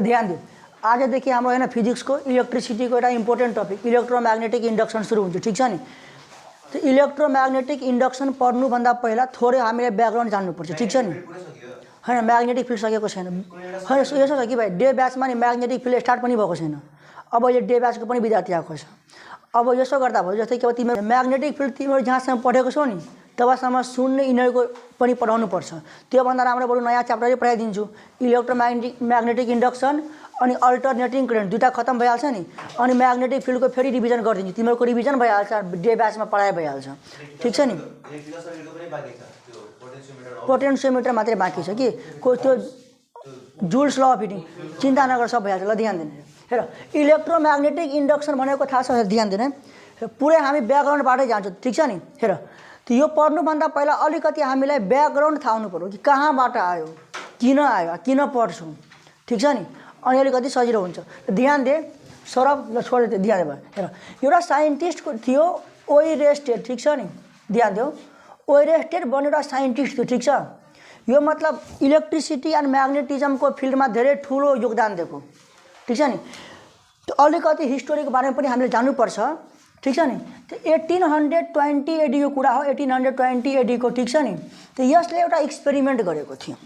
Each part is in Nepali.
ध्यान दियो आजदेखि हाम्रो हैन फिजिक्सको इलेक्ट्रिसिटीको एउटा इम्पोर्टेन्ट टपिक इलेक्ट्रोम्याग्नेटिक इन्डक्सन सुरु हुन्छ ठीक छ नि। त्यो इलेक्ट्रोम्याग्नेटिक इन्डक्सन पढ्नुभन्दा पहिला थोरै हामीले ब्याकग्राउन्ड जान्नुपर्छ ठीक छ नि। हैन म्याग्नेटिक फिल्ड सकेको छैन। हैन यसो छ कि भाइ डे ब्याचमा नि म्याग्नेटिक फिल्ड स्टार्ट पनि भएको छैन। अब यो डे ब्याचको पनि विद्यार्थी आएको छ। अब यसो गर्दा भयो जस्तै कि अब तिम्रो म्याग्नेटिक फिल्ड तिम्रो जहाँसम्म पढेको छौ नि तबसम्म सुन्ने यिनीहरूको पनि पढाउनु पर्छ। त्योभन्दा राम्रो बरु नयाँ च्याप्टरै पढाइदिन्छु म्याग्नेटिक इन्डक्सन अनि अल्टरनेटिङ करेन्ट दुईटा खत्म भइहाल्छ नि। अनि म्याग्नेटिक फिल्डको फेरि रिभिजन गरिदिन्छु तिमीहरूको रिभिजन भइहाल्छ डे ब्याचमा पढाइ भइहाल्छ ठीक छ नि। पोटेन्सियोमिटर मात्रै बाँकी छ कि त्यो जुल्स ल अफ हिटिङ चिन्ता नगर सब भइहाल्छ। ल ध्यान दिने हेर इलेक्ट्रोम्याग्नेटिक इन्डक्सन भनेको थाहा छ ध्यान दिने पुरै हामी ब्याकग्राउन्डबाटै जान्छौँ ठीक छ नि। हेर यो पढ्नुभन्दा पहिला अलिकति हामीलाई ब्याकग्राउन्ड थाहा हुनु पर्यो कि कहाँबाट आयो किन पढ्छौँ ठीक छ नि। अनि अलिकति सजिलो हुन्छ। ध्यान दे सौरभ ल छोडेर ध्यान दे हेर एउटा साइन्टिस्टको थियो ओइरेस्टेड ठीक छ नि। ध्यान दियो ओइरेस्टेड भन्ने एउटा साइन्टिस्ट थियो ठीक छ। यो मतलब इलेक्ट्रिसिटी एन्ड म्याग्नेटिजमको फिल्डमा धेरै ठुलो योगदान दिएको ठीक छ नि। त्यो अलिकति हिस्टोरीको बारेमा पनि हामीले जान्नुपर्छ ठीक छ नि। त्यो 1820 एडीको कुरा हो 1820 एडीको ठीक छ नि। त्यो यसले एउटा एक्सपेरिमेन्ट गरेको थियो।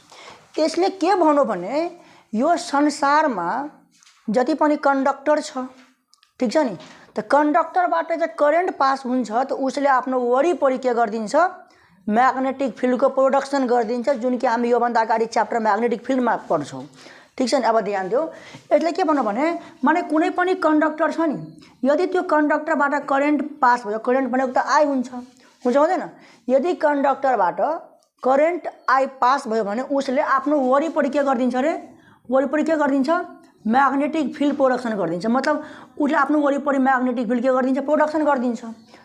यसले के भन्यो भने यो संसारमा जति पनि कन्डक्टर छ ठीक छ नि त कन्डक्टरबाट चाहिँ करेन्ट पास हुन्छ त उसले आफ्नो वरिपरि के गरिदिन्छ म्याग्नेटिक फिल्डको प्रोडक्सन गरिदिन्छ जुन कि हामी योभन्दा अगाडि च्याप्टर म्याग्नेटिक फिल्डमा पढ्छौँ ठीक छ नि। अब ध्यान दियो यसले के भन्नु भने माने कुनै पनि कन्डक्टर छ नि यदि त्यो कन्डक्टरबाट करेन्ट पास भयो करेन्ट भनेको त आई हुन्छ हुँदैन। यदि कन्डक्टरबाट करेन्ट आई पास भयो भने उसले आफ्नो वरिपरि के गरिदिन्छ अरे वरिपरि के गरिदिन्छ म्याग्नेटिक फिल्ड प्रोडक्सन गरिदिन्छ। मतलब उसले आफ्नो वरिपरि म्याग्नेटिक फिल्ड के गरिदिन्छ प्रोडक्सन गरिदिन्छ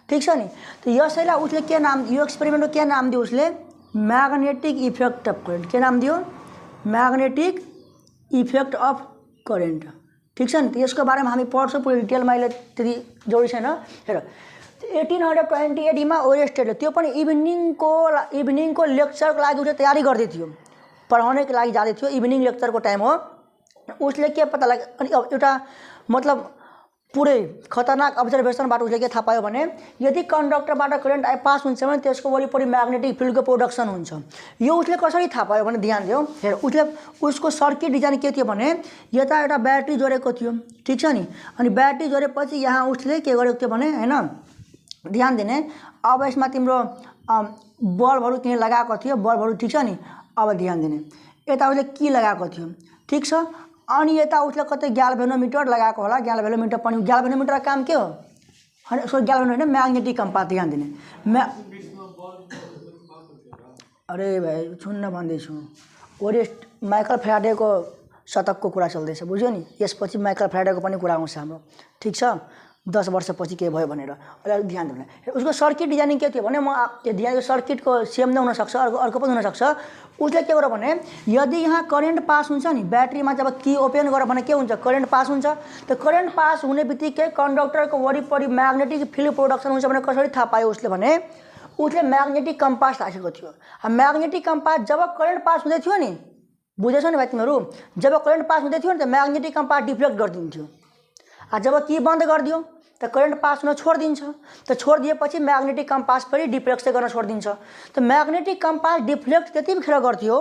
ठीक छ नि। त यसैलाई उसले के नाम यो एक्सपेरिमेन्टको के नाम दियो उसले म्याग्नेटिक इफेक्ट अफ करेन्ट के नाम दियो म्याग्नेटिक इफेक्ट अफ करेन्ट ठीक छ नि। त यसको बारेमा हामी पढ्छौँ पुरै डिटेलमा अहिले त्यति जरुरी छैन। हेर 1820 एडीमा ओइरेस्टेडले त्यो पनि इभिनिङको लेक्चरको लागि उसले तयारी गर्दै थियो पढाउनेको लागि जाँदै थियो इभिनिङ लेक्चरको टाइम हो। उसले के पत्ता लाग्यो अनि एउटा मतलब पुरै खतरनाक अब्जर्भेसनबाट उसले के थाहा पायो भने यदि कन्डक्टरबाट करेन्ट पास हुन्छ भने त्यसको वरिपरि म्याग्नेटिक फिल्डको प्रोडक्सन हुन्छ। यो उसले कसरी थाहा पायो भने ध्यान दियो हेर उसको सर्किट डिजाइन के थियो भने यता एउटा ब्याट्री जोडेको थियो ठीक छ नि। अनि ब्याट्री जोडेपछि यहाँ उसले के गरेको थियो भने हैन ध्यान दिने अब यसमा तिम्रो बल्बहरू किन लगाएको थियो बल्बहरू ठीक छ नि। अब ध्यान दिने यता उसले की लगाएको थियो ठीक छ। अनि यता उसले कतै ग्याल्भेनोमिटर लगाएको होला ग्याल्भेनोमिटर पनि ग्याल्भेनोमिटरको काम के हो हैन सो ग्याल्भेनोमिटर होइन म्याग्नेटिक कम्पास ध्यान दिने अरे भाइ सुन्न भन्दैछु माइकल फ्याराडेको शतकको कुरा चल्दैछ बुझ्यो नि। यसपछि माइकल फ्याराडेको पनि कुरा आउँछ हाम्रो ठीक छ 10 वर्षपछि के भयो भनेर अलि ध्यान दिनु। उसको सर्किट डिजाइनिङ के थियो भने म ध्यान सर्किटको सेम नै हुनसक्छ अर्को पनि हुनसक्छ। उसले के गर्यो भने यदि यहाँ करेन्ट पास हुन्छ नि ब्याट्रीमा जब की ओपन गर्यो भने के हुन्छ करेन्ट पास हुन्छ। त करेन्ट पास हुने बित्तिकै कन्डक्टरको वरिपरि म्याग्नेटिक फिल्ड प्रोडक्सन हुन्छ भने कसरी थाहा पायो उसले भने उसले म्याग्नेटिक कम्पास राखेको थियो। म्याग्नेटिक कम्पास जब करेन्ट पास हुँदै थियो नि बुझेछौ नि भाइ तिमीहरू जब करेन्ट पास हुँदै थियो नि त म्याग्नेटिक कम्पास डिफ्लेक्ट गरिदिन्थ्यो। जब की बन्द गरिदियो त करेन्ट पास हुन छोडिदिन्छ। त छोडिदिएपछि म्याग्नेटिक कम्पास फेरि डिफ्लेक्ट गर्न छोडिदिन्छ। त म्याग्नेटिक कम्पास डिफ्लेक्ट त्यतिखेर गर्थ्यो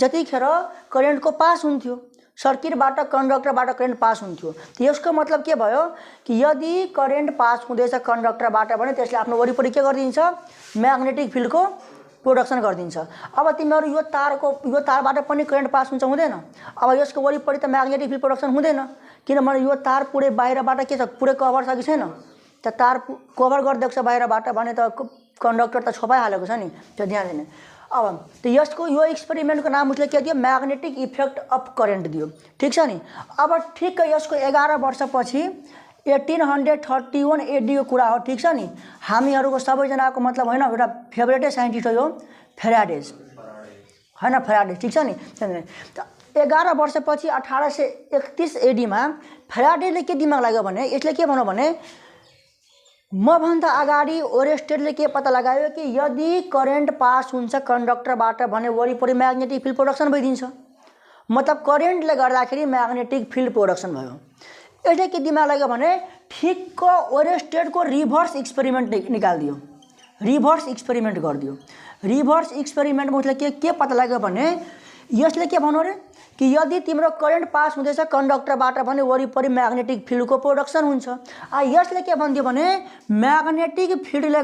जतिखेर करेन्टको पास हुन्थ्यो सर्किटबाट कन्डक्टरबाट करेन्ट पास हुन्थ्यो। त यसको मतलब के भयो कि यदि करेन्ट पास हुँदैछ कन्डक्टरबाट भने त्यसले आफ्नो वरिपरि के गरिदिन्छ म्याग्नेटिक फिल्डको प्रोडक्सन गरिदिन्छ। अब तिमीहरू यो तारबाट पनि करेन्ट पास हुन्छ हुँदैन। अब यसको वरिपरि त म्याग्नेटिक फिल्ड प्रोडक्सन हुँदैन किनभने यो तार पुरै बाहिरबाट के छ पुरै कभर छ कि छैन त तार कभर गरिदिएको छ बाहिरबाट भने त कन्डक्टर त छोपाइहालेको छ नि त्यो ध्यान दिने। अब त यसको यो एक्सपेरिमेन्टको नाम उसले के दियो म्याग्नेटिक इफेक्ट अफ करेन्ट दियो ठीक छ नि। अब ठिक्क यसको 11 वर्षपछि 1831 एडीको कुरा हो ठीक छ नि। हामीहरूको सबैजनाको मतलब होइन एउटा फेभरेटै साइन्टिस्ट हो यो फ्याराडेज होइन फ्याराडेज ठीक छ नि। 11 वर्षपछि 1831 एडीमा फ्याराडेले के दिमाग लाग्यो भने यसले के भन्यो भने मभन्दा अगाडि ओइरेस्टेडले के पत्ता लगायो कि यदि करेन्ट पास हुन्छ कन्डक्टरबाट भने वरिपरि म्याग्नेटिक फिल्ड प्रोडक्सन भइदिन्छ। मतलब करेन्टले गर्दाखेरि म्याग्नेटिक फिल्ड प्रोडक्सन भयो। यसले के दिमाग लाग्यो भने ठिक्क ओरेस्टेडको रिभर्स एक्सपेरिमेन्ट निकालिदियो, रिभर्स एक्सपेरिमेन्ट गरिदियो। रिभर्स एक्सपेरिमेन्टमा उसले के पत्ता लाग्यो भने यसले के भन्नु अरे कि यदि तिम्रो करेन्ट पास हुँदैछ कन्डक्टरबाट भने वरिपरि म्याग्नेटिक फिल्डको प्रोडक्सन हुन्छ। यसले के भनिदियो भने म्याग्नेटिक फिल्डले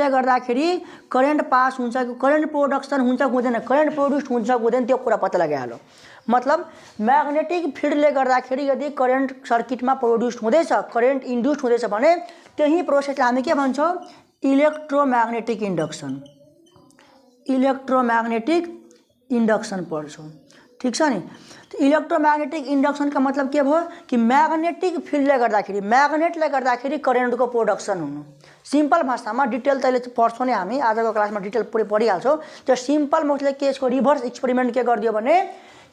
गर्दाखेरि करेन्ट पास हुन्छ कि करेन्ट प्रोडक्सन हुन्छ कि हुँदैन, करेन्ट प्रोड्युस हुन्छ कि हुँदैन, त्यो कुरा पत्ता लगाइहाल्यो। मतलब म्याग्नेटिक फिल्डले गर्दाखेरि यदि करेन्ट सर्किटमा प्रोड्युस हुँदैछ, करेन्ट इन्ड्युस हुँदैछ भने त्यही प्रोसेसलाई हामी के भन्छौँ? Electromagnetic induction. इलेक्ट्रोम्याग्नेटिक इंडक्शन पढ्छौँ, ठीक छ नि। इलेक्ट्रोम्याग्नेटिक इंडक्शन का मतलब के भयो कि म्याग्नेटिक फिल्डले गर्दाखेरि, म्याग्नेटले गर्दाखेरि करेन्टको प्रोडक्सन हुनु। सिम्पल भाषामा डिटेल तैँले पढ्छौँ नि हामी आजको क्लासमा डिटेल पुरै पढिहाल्छौँ। त्यो सिम्पलमा उसले के यसको रिभर्स एक्सपेरिमेन्ट के गरिदियो भने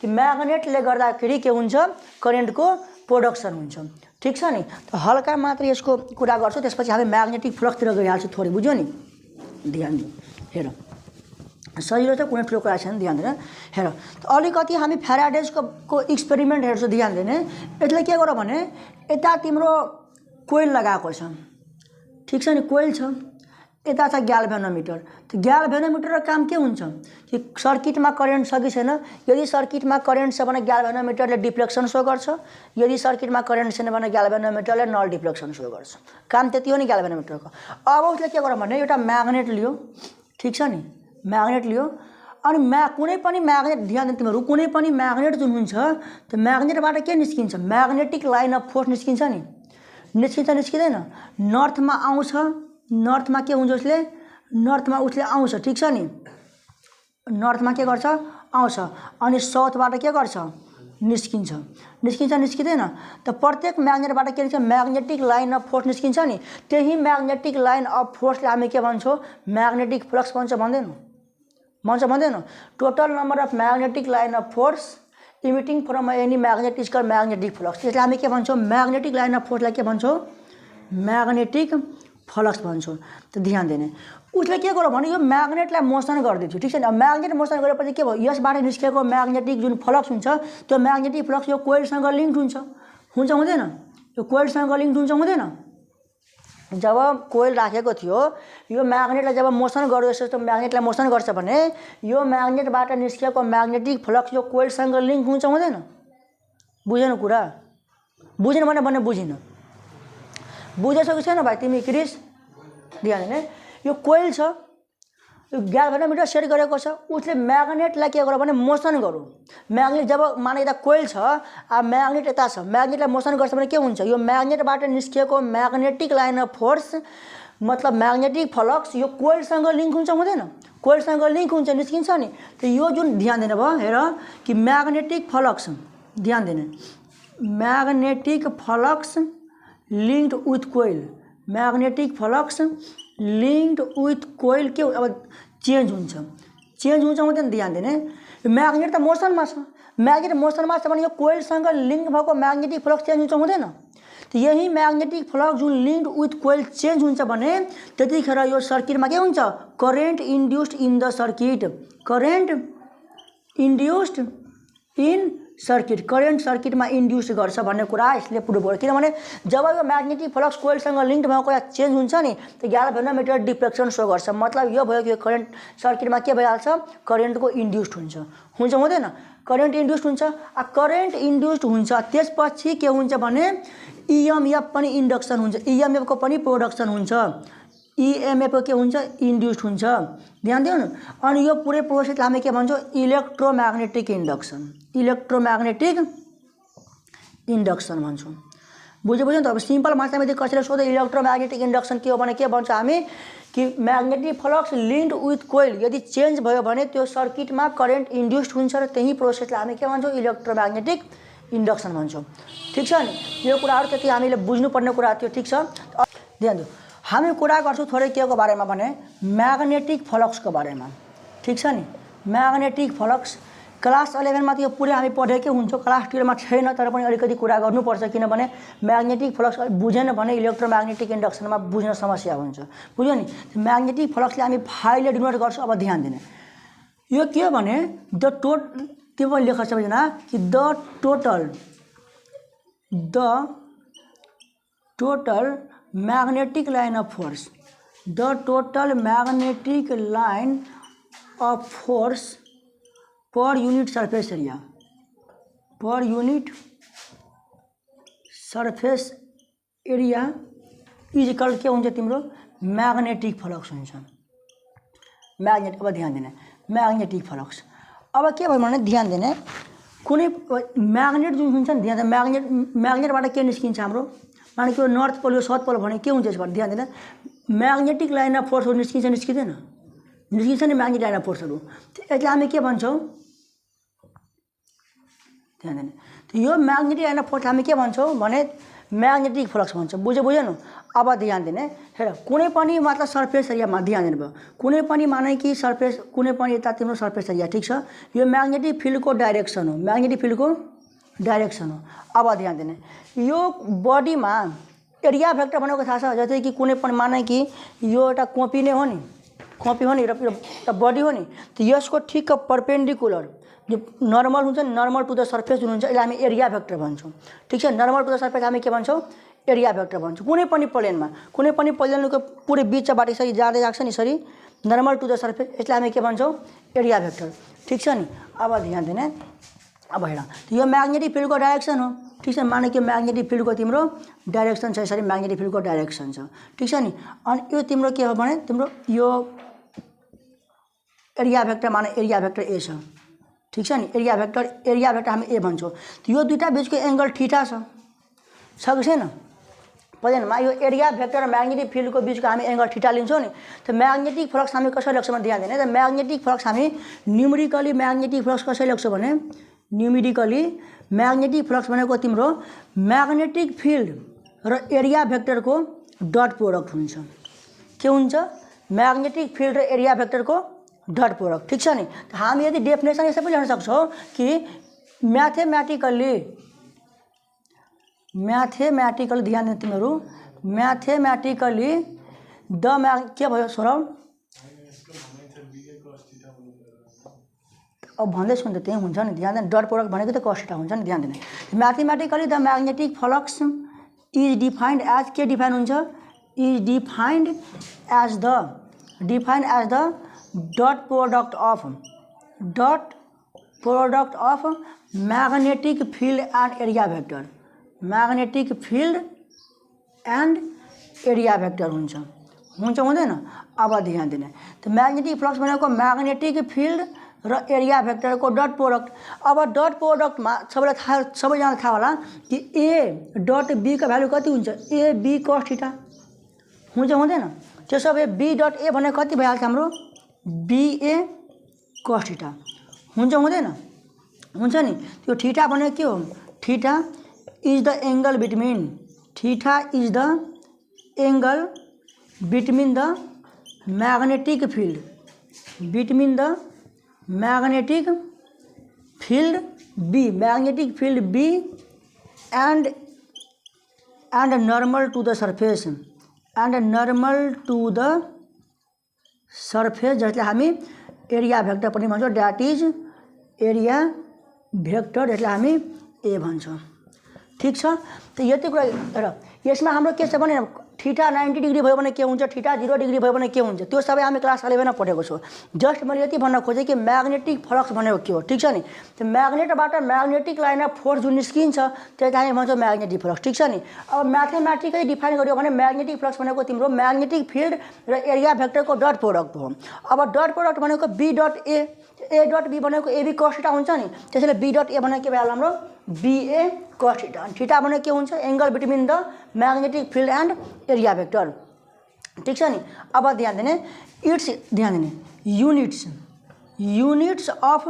कि म्याग्नेटले गर्दाखेरि के हुन्छ? करेन्टको प्रोडक्सन हुन्छ, ठीक छ नि। त हल्का मात्र यसको कुरा गर्छौँ, त्यसपछि हामी म्याग्नेटिक फ्लक्सतिर गइहाल्छौँ। थोरै बुझ्यो नि, ध्यान दिनु। हेर सजिलो छ, कुनै ठुलो कुरा छैन, ध्यान दिएर हेर। अलिकति हामी फ्याराडेजको एक्सपेरिमेन्ट हेर्छौँ, ध्यान दिने। यसले के गर भने यता तिम्रो कोइल लगाएको छ, ठीक छ नि, कोइल छ, यता छ ग्याल्भेनोमिटर। त ग्याल्भेनोमिटर काम के हुन्छ कि सर्किटमा करेन्ट छ कि छैन। यदि सर्किटमा करेन्ट छ भने ग्याल्भेनोमिटरले डिफ्लेक्सन सो गर्छ, यदि सर्किटमा करेन्ट छैन भने ग्याल्भेनोमिटरले नल डिफ्लेक्सन सो गर्छ। काम त्यति हो नि ग्याल्भेनोमिटरको। अब उसले के गर भने एउटा म्याग्नेट लियो, ठीक छ नि, म्याग्नेट लियो अनि कुनै पनि म्याग्नेट, ध्यान दिनु तिमीहरू, कुनै पनि म्याग्नेट जुन हुन्छ त्यो म्याग्नेटबाट के निस्किन्छ? म्याग्नेटिक लाइन अफ फोर्स निस्किन्छ नि, निस्किँदैन? नर्थमा आउँछ, नर्थमा के हुन्छ उसले? नर्थमा उसले आउँछ, ठीक छ नि, नर्थमा के गर्छ? आउँछ। अनि साउथबाट के गर्छ? निस्किँदैन? त प्रत्येक म्याग्नेटबाट के निस्किन्छ? म्याग्नेटिक लाइन अफ फोर्स निस्किन्छ नि। त्यही म्याग्नेटिक लाइन अफ फोर्सले हामी के भन्छौँ? म्याग्नेटिक फ्लक्स भन्दैन? Total number of magnetic line of force emitting from any magnet is called magnetic flux. त्यसलाई हामी के भन्छौँ? म्याग्नेटिक लाइन अफ फोर्सलाई के भन्छौँ? म्याग्नेटिक फ्लक्स भन्छौँ। त ध्यान दिने, उसले के गर्यो भने यो म्याग्नेटलाई मोसन गरिदियो, ठीक छ नि। म्याग्नेट मोसन गरेपछि के भयो? यसबाट निस्केको म्याग्नेटिक जुन फ्लक्स हुन्छ त्यो म्याग्नेटिक फ्लक्स यो कोइलसँग लिङ्क हुन्छ हुँदैन? यो कोइलसँग लिङ्क हुँदैन? जब कोइल राखेको थियो यो म्याग्नेटलाई जब मोसन गर्यो, यस्तो म्याग्नेटलाई मोसन गर्छ भने यो म्याग्नेटबाट निस्केको म्याग्नेटिक फ्लक्स यो कोइलसँग लिङ्क हुन्छ हुँदैन? बुझेन कुरा? बुझेन भने बुझिन? बुझेछौ कि छैन भाइ तिमी क्रिस? ध्यान दिने, यो कोइल छ, यो ग्याल्भेनोमिटर सेट गरेको छ, उसले म्याग्नेटलाई के गर्यो भने मोसन गर्यो। म्याग्नेट जब माने यता कोइल छ, म्याग्नेट यता छ, म्याग्नेटलाई मोसन गर्छ भने के हुन्छ? यो म्याग्नेटबाट निस्केको म्याग्नेटिक लाइन अफ फोर्स मतलब म्याग्नेटिक फ्लक्स यो कोइलसँग लिङ्क हुन्छ हुँदैन? कोइलसँग लिङ्क हुन्छ, निस्किन्छ नि। त यो जुन ध्यान दिने भयो, हेर कि म्याग्नेटिक फ्लक्स, ध्यान दिने, magnetic flux linked with coil, magnetic flux linked with coil के अब चेन्ज हुन्छ हुँदैन? ध्यान दिने, म्याग्नेट त मोसनमा छ, म्याग्नेट मोसनमा छ भने यो कोइलसँग लिङ्क भएको म्याग्नेटिक फ्लक्स चेन्ज हुन्छ हुँदैन? त यही म्याग्नेटिक फ्लक्स जुन लिङ्क्ड विथ कोइल चेन्ज हुन्छ भने त्यतिखेर यो सर्किटमा के हुन्छ? Current induced in the circuit, current induced in circuit, current सर्किटमा इन्ड्युस गर्छ भन्ने कुरा यसले प्रुभ गर्यो। किनभने जब यो म्याग्नेटिक फ्लक्स कोइलसँग लिङ्क भएको या चेन्ज हुन्छ नि त ग्याल्भेनोमिटर डिफ्लेक्सन सो गर्छ। मतलब यो भयो कि यो करेन्ट सर्किटमा के भइहाल्छ? करेन्टको इन्ड्युस्ड हुन्छ हुँदैन? करेन्ट इन्ड्युस्ड हुन्छ। करेन्ट इन्ड्युस्ड हुन्छ त्यसपछि के हुन्छ भने इएमएफ पनि इन्डक्सन हुन्छ, इएमएफको पनि प्रोडक्सन हुन्छ, इएमएफको के हुन्छ? इन्ड्युस्ड हुन्छ। ध्यान दिनु। अनि यो पुरै प्रोसेसलाई हामी के भन्छौँ? इलेक्ट्रोम्याग्नेटिक इन्डक्सन, इलेक्ट्रोम्याग्नेटिक इन्डक्सन भन्छौँ। बुझ्यो नि त? अब सिम्पल भाषामा यदि कसैले सोध्यो इलेक्ट्रोम्याग्नेटिक इन्डक्सन के हो भने के भन्छ हामी कि म्याग्नेटिक फ्लक्स लिङ्क्ड विथ कोइल यदि चेन्ज भयो भने त्यो सर्किटमा करेन्ट इन्ड्युस्ड हुन्छ र त्यही प्रोसेसलाई हामी के भन्छौँ? इलेक्ट्रोम्याग्नेटिक इन्डक्सन भन्छौँ, ठिक छ नि। यो कुराहरू त्यति हामीले बुझ्नुपर्ने कुरा थियो, ठिक छ। ध्यान दिनु, हामी कुरा गर्छौँ थोरै के को बारेमा भने म्याग्नेटिक फ्लक्सको बारेमा, ठिक छ नि। म्याग्नेटिक फ्लक्स क्लास 11 मा त्यो पुरै हामी पढेकै हुन्छौँ, क्लास 12 मा छैन, तर पनि अलिकति कुरा गर्नुपर्छ किनभने म्याग्नेटिक फ्लक्स बुझेन भने इलेक्ट्रोम्याग्नेटिक इन्डक्सनमा बुझ्न समस्या हुन्छ, बुझ्यो नि। म्याग्नेटिक फ्लक्सले हामी फाइलले डिनोट गर्छौँ। अब ध्यान दिने, यो के भने द त्यो पनि लेख सबैजना कि the total magnetic line of force, the total magnetic line of force per unit surface area, per unit surface area is equal के हुन्छ तिम्रो मैग्नेटिक फ्लक्स हुन्छ। मैग्नेट, अब ध्यान दिने मैग्नेटिक फ्लक्स। अब के भयो भने ध्यान दिने कुनै मैग्नेट जुन हुन्छ नि, ध्यान मैग्नेटबाट के निस्किन्छ हाम्रो, माने कि नर्थ पोल साउथ पोल भने के हुन्छ यसबाट ध्यान दिने, मैग्नेटिक लाइन अफ फोर्सहरू निस्किन्छ निस्किँदैन, निस्किन्छ नि मैग्नेटिक लाइन अफ फोर्सहरू। यसलाई हामी के भन्छौँ ध्यान दिने, यो मैग्नेटिक लाइन अफ फोर्स हामी के भन्छौँ भने मैग्नेटिक फ्लक्स भन्छौँ। बुझ्यो न। अब ध्यान दिने हेर, कुनै पनि मतलब सर्फेस एरियामा ध्यान दिनु भयो, कुनै पनि माने कि सर्फेस कुनै पनि यता तिम्रो सर्फेस एरिया ठिक छ, यो मैग्नेटिक फिल्डको डाइरेक्सन हो, मैग्नेटिक फिल्डको डाइरेक्सन हो। अब ध्यान दिने यो बडीमा एरिया भेक्टर भनेको थाहा छ, जस्तै कि कुनै पनि माने कि यो एउटा कॉपी नै हो नि, कॉपी हो नि र बडी हो नि, त यसको ठिक परपेन्डिकुलर जो नर्मल हुन्छ नि, नर्मल टू द सर्फेस जुन हुन्छ यसलाई हामी एरिया भेक्टर भन्छौँ। ठिक छ, नर्मल टू द सर्फेस हामी के भन्छौँ एरिया भेक्टर भन्छौँ। कुनै पनि प्लेनमा, कुनै पनि प्लेनको पुरै बिचबाट यसरी जाँदै जान्छ नि यसरी नर्मल टू द सर्फेस, यसलाई हामी के भन्छौँ एरिया भेक्टर। ठिक छ नि। अब ध्यान दिने, अब हेर यो मैग्नेटिक फिल्डको डाइरेक्सन हो। ठिक छ, माने कि मैग्नेटिक फिल्डको तिम्रो डाइरेक्सन छ, यसरी मैग्नेटिक फिल्डको डाइरेक्सन छ। ठिक छ नि। अनि यो तिम्रो के हो भने तिम्रो यो एरिया भेक्टर माने एरिया भेक्टर ए छ। ठिक छ नि, एरिया भेक्टर हामी ए भन्छौँ। यो दुईटा बिचको एंगल थीटा छ कि छैन प्लेनमा, यो एरिया भेक्टर र मैग्नेटिक फिल्डको बिचको हामी एंगल थीटा लिन्छौँ नि, त मैग्नेटिक फ्लक्स हामी कसरी लेख्छौँ ध्यान दिने, त मैग्नेटिक फ्लक्स हामी न्यूमेरिकली मैग्नेटिक फ्लक्स कसरी लेख्छौँ भने न्यूमेरिकली मैग्नेटिक फ्लक्स भनेको तिम्रो मैग्नेटिक फिल्ड र एरिया भेक्टरको डट प्रोडक्ट हुन्छ। के हुन्छ मैग्नेटिक फिल्ड र एरिया भेक्टरको डट प्रोडक्ट। ठिक छ नि। त हामी यदि डेफिनेसन यसै पनि लेख्न सक्छौँ कि म्याथमेटिकली ध्यान दिनु तिमीहरू, म्याथमेटिकली द के भयो सौरभ, अब भन्दै सुन्दा त्यही हुन्छ नि, ध्यान दिनु डट प्रोडक्ट भनेको त कस थीटा हुन्छ नि, ध्यान दिने। Mathematically the magnetic flux is defined as के डिफाइन हुन्छ, is defined as the dot product of magnetic field and area vector, magnetic field and area vector हुन्छ हुँदैन। अब ध्यान दिने, तो मैग्नेटिक फ्लक्स भनेको मैग्नेटिक फील्ड र एरिया भेक्टरको डट प्रोडक्ट। अब डट प्रोडक्टमा सबैजना थाहा होला कि ए डट बी का भ्यालु कति हुन्छ, ए बी कस थीटा हुँदैन। त्यसो भए बी डट ए भनेको कति भइहाल्छ हाम्रो बीए कस थीटा हुँदैन, हुन्छ नि। त्यो थीटा भनेको के हो, theta is the angle between, theta is the angle between the magnetic field, between the magnetic field B, magnetic field B and normal to the surface, and normal to the surface, जसलाई हामी एरिया भेक्टर पनि भन्छौँ, द्याट इज एरिया भेक्टर, जसलाई हामी ए भन्छौँ। ठिक छ। त यति कुरा हेर, यसमा हाम्रो के छ भने थीटा 90 डिग्री भयो भने के हुन्छ, थीटा 0 डिग्री भयो भने के हुन्छ, त्यो सबै हामी क्लास 11 पढेको छौँ। जस्ट मैले यति भन्न खोजेँ कि मैग्नेटिक फ्लक्स भनेको के हो। ठिक छ नि। त्यो म्याग्नेटबाट मैग्नेटिक लाइन अफ फोर्स जुन निस्किन्छ त्यसलाई हामी भन्छौँ मैग्नेटिक फ्लक्स। ठिक छ नि। अब म्याथमेटिकली डिफाइन गर्यो भने मैग्नेटिक फ्लक्स भनेको तिम्रो मैग्नेटिक फिल्ड र एरिया भेक्टरको डट प्रोडक्ट हो। अब डट प्रोडक्ट भनेको B dot A dot be भनेको एबी कस थीटा हुन्छ नि, त्यसैले बी डट ए भनेको के भइहाल्यो हाम्रो बीए कस थीटा। थीटा भनेको के हुन्छ angle between the magnetic field and area vector. ठीक छ नि। अब ध्यान दिने युनिट्स अफ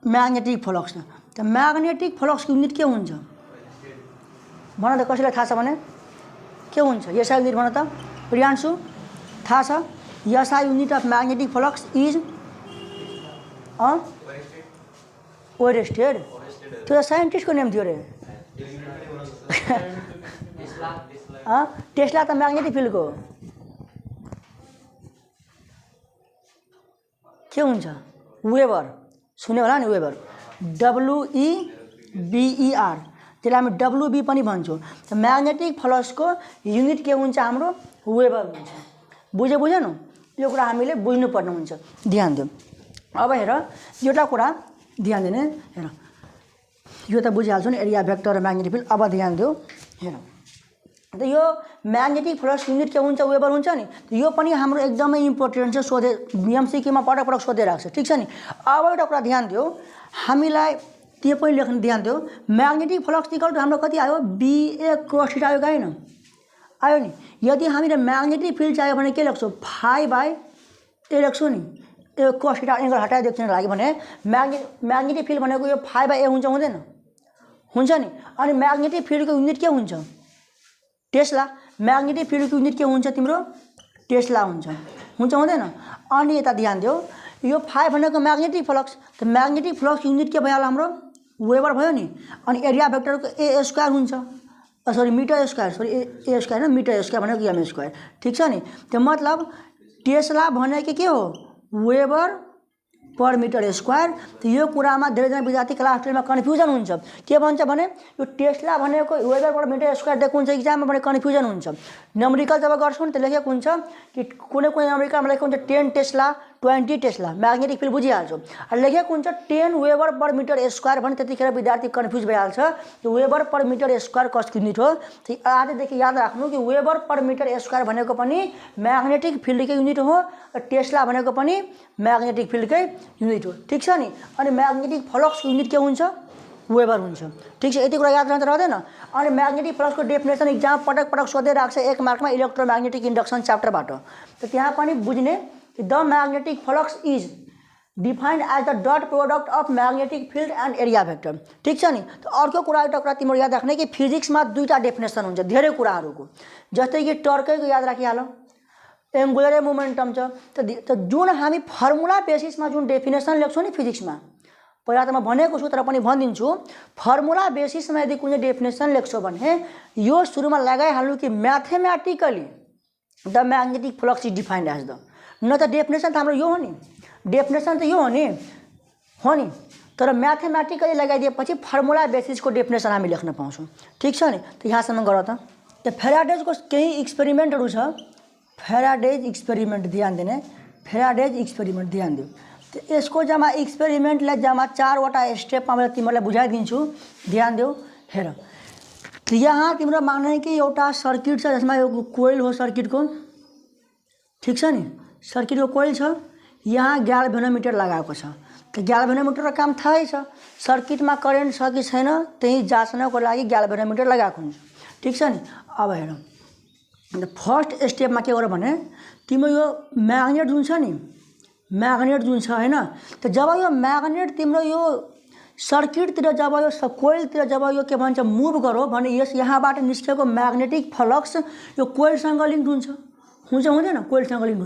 मैग्नेटिक फ्लक्स। त मैग्नेटिक फ्लक्स युनिट के हुन्छ भन त, कसैलाई थाहा छ भने के हुन्छ एसआई युनिट भन त प्रियांशु, थाहा छ SI unit of magnetic flux is Oersted. त्यो साइन्टिस्टको नेम थियो रे। टेस्ला त मैग्नेटिक फिल्डको के हुन्छ वेबर सुन्यो होला नि वेबर WEBER त्यसलाई हामी WB पनि भन्छौँ। त म्याग्नेटिक फ्लक्सको युनिट के हुन्छ हाम्रो वेबर हुन्छ। बुझेन यो कुरा हामीले बुझ्नुपर्ने हुन्छ। ध्यान दिउँ। अब हेर एउटा कुरा ध्यान दिने हेर यो त बुझिहाल्छौ नि एरिया भेक्टर र म्याग्नेटिक फिल्ड। अब ध्यान दिऊ हेर त यो म्याग्नेटिक फ्लक्स युनिट के हुन्छ वेबर हुन्छ नि यो पनि हाम्रो एकदमै इम्पोर्टेन्ट छ। सोधे MCQ मा पटक पटक सोधिरहेको छ। ठिक छ नि। अब एउटा कुरा ध्यान दिऊ हामीलाई त्यो पनि लेख्न ध्यान दिऊ म्याग्नेटिक फ्लक्स इक्वल टु हाम्रो कति आयो BA क्रस थीटा आयो हैन आयो नि। यदि हामीले म्याग्नेटिक फिल्ड चाहियो भने के लेख्छौँ φ/a लेख्छौँ नि ए क्रस थीटा एंगल हटाइदिएको लागि भने म्याग्नेटिक फिल्ड भनेको यो φ/a हुन्छ हुँदैन हुन्छ नि। अनि म्याग्नेटिक फिल्डको युनिट के हुन्छ टेस्ला। म्याग्नेटिक फिल्डको युनिट के हुन्छ तिम्रो टेस्ला हुन्छ हुँदैन। अनि यता ध्यान दिऊ यो φ भनेको म्याग्नेटिक फ्लक्स त म्याग्नेटिक फ्लक्स युनिट के भयो हाम्रो वेबर भयो नि। अनि एरिया भेक्टरको A² हुन्छ sorry metre square sorry A² हैन मिटर स्क्वायर भनेको m²। ठीक छ नि। त्यो मतलब टेस्ला भनेको के हो वेबर पर मिटर स्क्वायर। त यो कुरामा धेरैजना विद्यार्थी क्लास 12 मा कन्फ्युजन हुन्छ। के भन्छ भने यो टेस्ला भनेको वेबर पर मिटर स्क्वायर दिएको हुन्छ एक्जाममा भने कन्फ्युजन हुन्छ। न्युमेरिकल जब गर्छौ नि त लेखेको हुन्छ कि कुनै न्युमेरिकलमा लेखेको हुन्छ 10 टेस्ला 20 टेस्ला म्याग्नेटिक फिल्ड बुझिहाल्छौ। लेखेको हुन्छ 10 वेबर पर मिटर स्क्वायर भने त्यतिखेर विद्यार्थी कन्फ्युज भइहाल्छ कि वेबर पर मिटर स्क्वायर कसको युनिट हो। त आजदेखि याद राख्नु कि वेबर पर मिटर स्क्वायर भनेको पनि म्याग्नेटिक फिल्डकै युनिट हो र टेस्ला भनेको पनि म्याग्नेटिक फिल्डकै युनिट हो। ठीक छ नि। अनि म्याग्नेटिक फ्लक्सको युनिट के हुन्छ वेबर हुन्छ। ठीक छ। यति कुरा याद रहँदैन। अनि म्याग्नेटिक फ्लक्सको डेफिनेसन एक्जाम पटक पटक सोधिरहेको छ 1 मार्कमा इलेक्ट्रोम्याग्नेटिक इन्डक्सन च्याप्टरबाट। त त्यहाँ पनि बुझ्ने कि the magnetic flux is defined as the dot product of magnetic field and area vector. ठीक छ नि। त अर्को कुरा एउटा कुरा तिम्रो याद राख्ने कि फिजिक्समा दुईटा डेफिनेसन हुन्छ धेरै कुराहरूको। जस्तै कि टर्कैको याद राखिहाल एङ्गुलर मोमेन्टम छ। त जुन हामी फर्मुला बेसिसमा जुन डेफिनेसन लेख्छौँ नि फिजिक्समा पहिला त म भनेको छु तर पनि भनिदिन्छु फर्मुला बेसिसमा यदि कुनै डेफिनेसन लेख्छौ भने यो सुरुमा लगाइहाल्नु कि mathematically the magnetic flux is defined as the न त डेफिनेसन त हाम्रो यो हो नि डेफिनेसन त यो हो नि तर म्याथमेटिकली लगाइदिएपछि फर्मुला बेसिसको डेफिनेसन हामी लेख्न पाउँछौँ। ठीक छ नि। त यहाँसम्म गर त फ्याराडेजको केही एक्सपेरिमेन्टहरू छ। फ्याराडेज एक्सपेरिमेन्ट ध्यान दिने फ्याराडेज एक्सपेरिमेन्ट ध्यान दिऊ। त यसको जम्मा एक्सपेरिमेन्टलाई जम्मा 4 वटा स्टेपमा मैले तिमीलाई बुझाइदिन्छु। ध्यान देऊ हेर त यहाँ तिम्रो मान्ने कि एउटा सर्किट छ जसमा यो कोइल हो सर्किटको। ठीक छ नि। सर्किटको कोइल छ यहाँ ग्याल्भेनोमिटर लगाएको छ। त ग्याल्भेनोमिटरको काम थाहै छ सर्किटमा करेन्ट छ कि छैन त्यही जाँच्नको लागि ग्याल्भेनोमिटर लगाएको हुन्छ। ठीक छ नि। अब हेर फर्स्ट स्टेपमा के गर भने तिम्रो यो म्याग्नेट जुन छ नि म्याग्नेट जुन छ हैन त जब यो म्याग्नेट तिम्रो यो सर्किटतिर जब यो कोइलतिर जब यो के भन्छ मुभ गरो भने यस यहाँबाट निस्केको म्याग्नेटिक फ्लक्स यो कोइलसँग लिङ्क हुन्छ हुँदैन कोइलसँग लिङ्क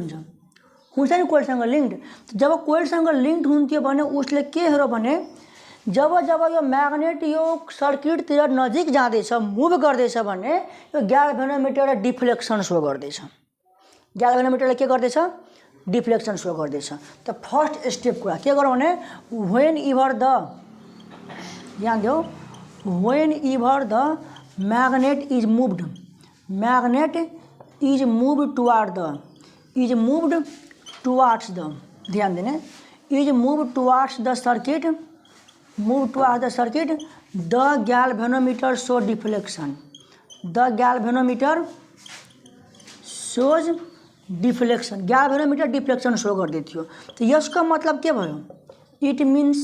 हुन्छ नि कोइलसँग लिङ्क। जब कोइलसँग लिङ्क हुन्थ्यो भने उसले के हेर्यो भने जब यो म्याग्नेट यो सर्किटतिर नजिक जाँदैछ मुभ गर्दैछ भने यो ग्याल्भेनोमिटरले डिफ्लेक्सन शो गर्दैछ। ग्याल्भेनोमिटरले के गर्दैछ डिफ्लेक्सन शो गर्दैछ। त फर्स्ट स्टेप कुरा के गरौँ भने व्हेन एभर द ध्यान देऊ whenever the magnet is moved towards the ध्यान दिने is move towards the circuit the galvanometer show deflection the galvanometer shows deflection galvanometer deflection show गर्दै थियो। तो यसको मतलब के भयो इट मीन्स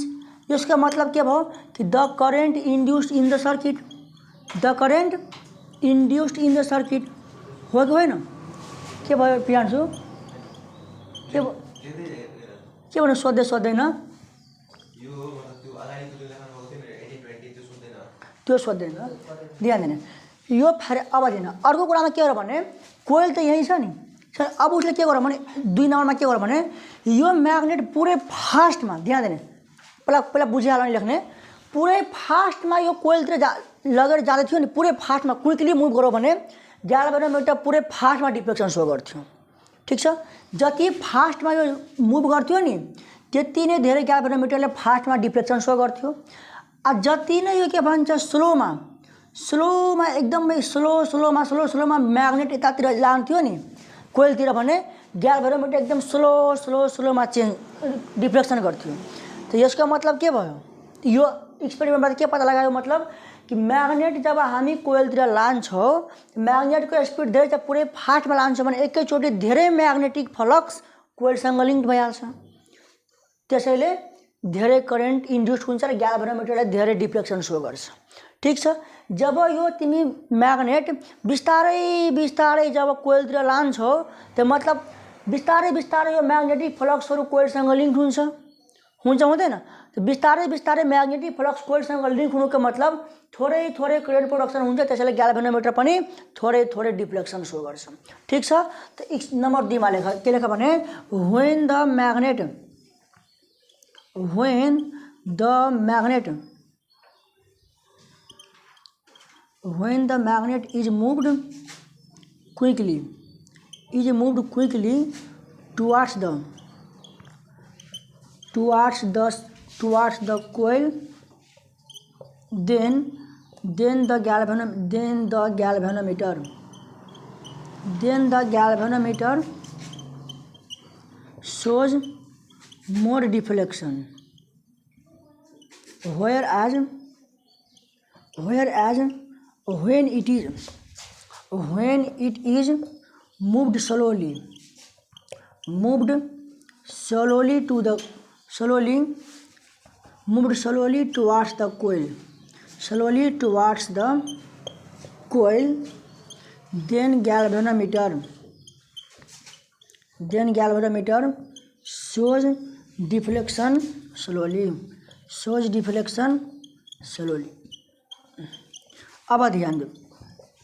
यसका मतलब के भयो कि the current induced in the circuit हो कि होइन के भयो प्रियांशु के भन्नु सोध्दैन त्यो सोध्दैन ध्यान दिने यो अब दिन अर्को कुरामा के हो भने कोइल त यही छ नि अब उसले के गर्यो भने 2 नम्बरमा के गर्यो भने यो म्याग्नेट पुरै फास्टमा ध्यान दिने पहिला बुझिहाल्नु लेख्ने पुरै फास्टमा यो कोइलतिर लगेर जाँदै थियो नि पुरै फास्टमा क्विकली मुभ गर्यो भने ग्याल्भेनोमिटर पुरै फास्टमा डिफ्लेक्सन शो गर्थ्यो। ठीक छ जति फास्टमा यो मुभ गर्थ्यो नि त्यति नै धेरै ग्याल्भेनोमिटरले फास्टमा डिफ्लेक्सन सो गर्थ्यो। जति नै यो के भन्छ स्लोमा एकदमै स्लोमा म्याग्नेट यतातिर लान्थ्यो नि कोइलतिर भने ग्याल्भेनोमिटर एकदम स्लोमा चेन्ज डिफ्लेक्सन गर्थ्यो। त यसको मतलब के भयो, यो एक्सपेरिमेन्टबाट के पत्ता लगायो मतलब कि म्याग्नेट जब हामी कोइलतिर लान्छौँ म्याग्नेटको स्पिड धेरै चाहिँ पुरै फास्टमा लान्छौँ भने एकैचोटि धेरै म्याग्नेटिक फ्लक्स कोइलसँग लिङ्क भइहाल्छ। त्यसैले धेरै करेन्ट इन्ड्युस हुन्छ र ग्याल्भेनोमिटरले धेरै डिफ्लेक्सन सो गर्छ। ठीक छ, जब यो तिमी म्याग्नेट बिस्तारै जब कोइलतिर लान्छौ त्यो मतलब बिस्तारै यो म्याग्नेटिक फ्लक्सहरू कोइलसँग लिङ्क हुन्छ हुँदैन। त्यो बिस्तारै म्याग्नेटिक फ्लक्स कोइलसँग लिङ्क हुनुको मतलब थोरै करेन्ट प्रोडक्सन हुन्छ। त्यसैले ग्याल्भेनोमिटर पनि थोरै डिफ्लेक्सन सो गर्छ। ठीक छ, त नम्बर 2 मा के लेख भने when the magnet is moved quickly towards the coil, then the galvanometer shows more deflection, whereas when it is moved slowly towards the coil, then galvanometer shows deflection slowly. अब ध्यान दो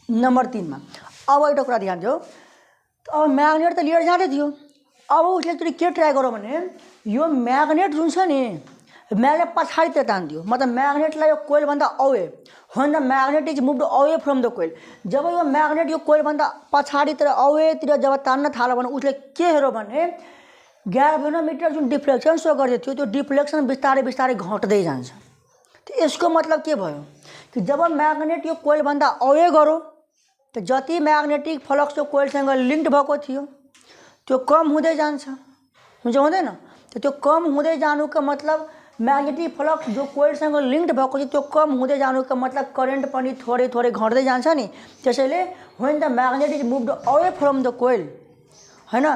नंबर 3 में। अब एउटा कुरा ध्यान दो, अब म्याग्नेट त लिएर जाँदै थियो। अब उसले चाहिँ के ट्राई गर्यो भने यो म्याग्नेट जुन छ नि म्याग्नेट पछाडितिर तान्दियो, मतलब म्याग्नेटलाई यो कोइलभन्दा away when the magnet is moved away from the coil, जब यो म्याग्नेट यो कोइलभन्दा पछाडितिर अवेतिर जब तान्न थाल्यो भने उसले के हेर्यो भने ग्याल्भेनोमिटर जुन डिफ्लेक्सन सो गर्दै थियो त्यो डिफ्लेक्सन बिस्तारै घट्दै जान्छ। यसको मतलब के भयो कि जब म्याग्नेट यो कोइलभन्दा अवे गर्यो त जति म्याग्नेटिक फ्लक्स यो कोइलसँग लिङ्क्ड भएको थियो त्यो कम हुँदै जान्छ हुँदैन। त्यो कम हुँदै जानुको मतलब म्याग्नेटिक फ्लक्स जो कोइलसँग लिङ्क्ड भएको छ त्यो कम हुँदै जानुको मतलब करेन्ट पनि थोरै घट्दै जान्छ नि। त्यसैले when the magnet is moved away from the coil हैन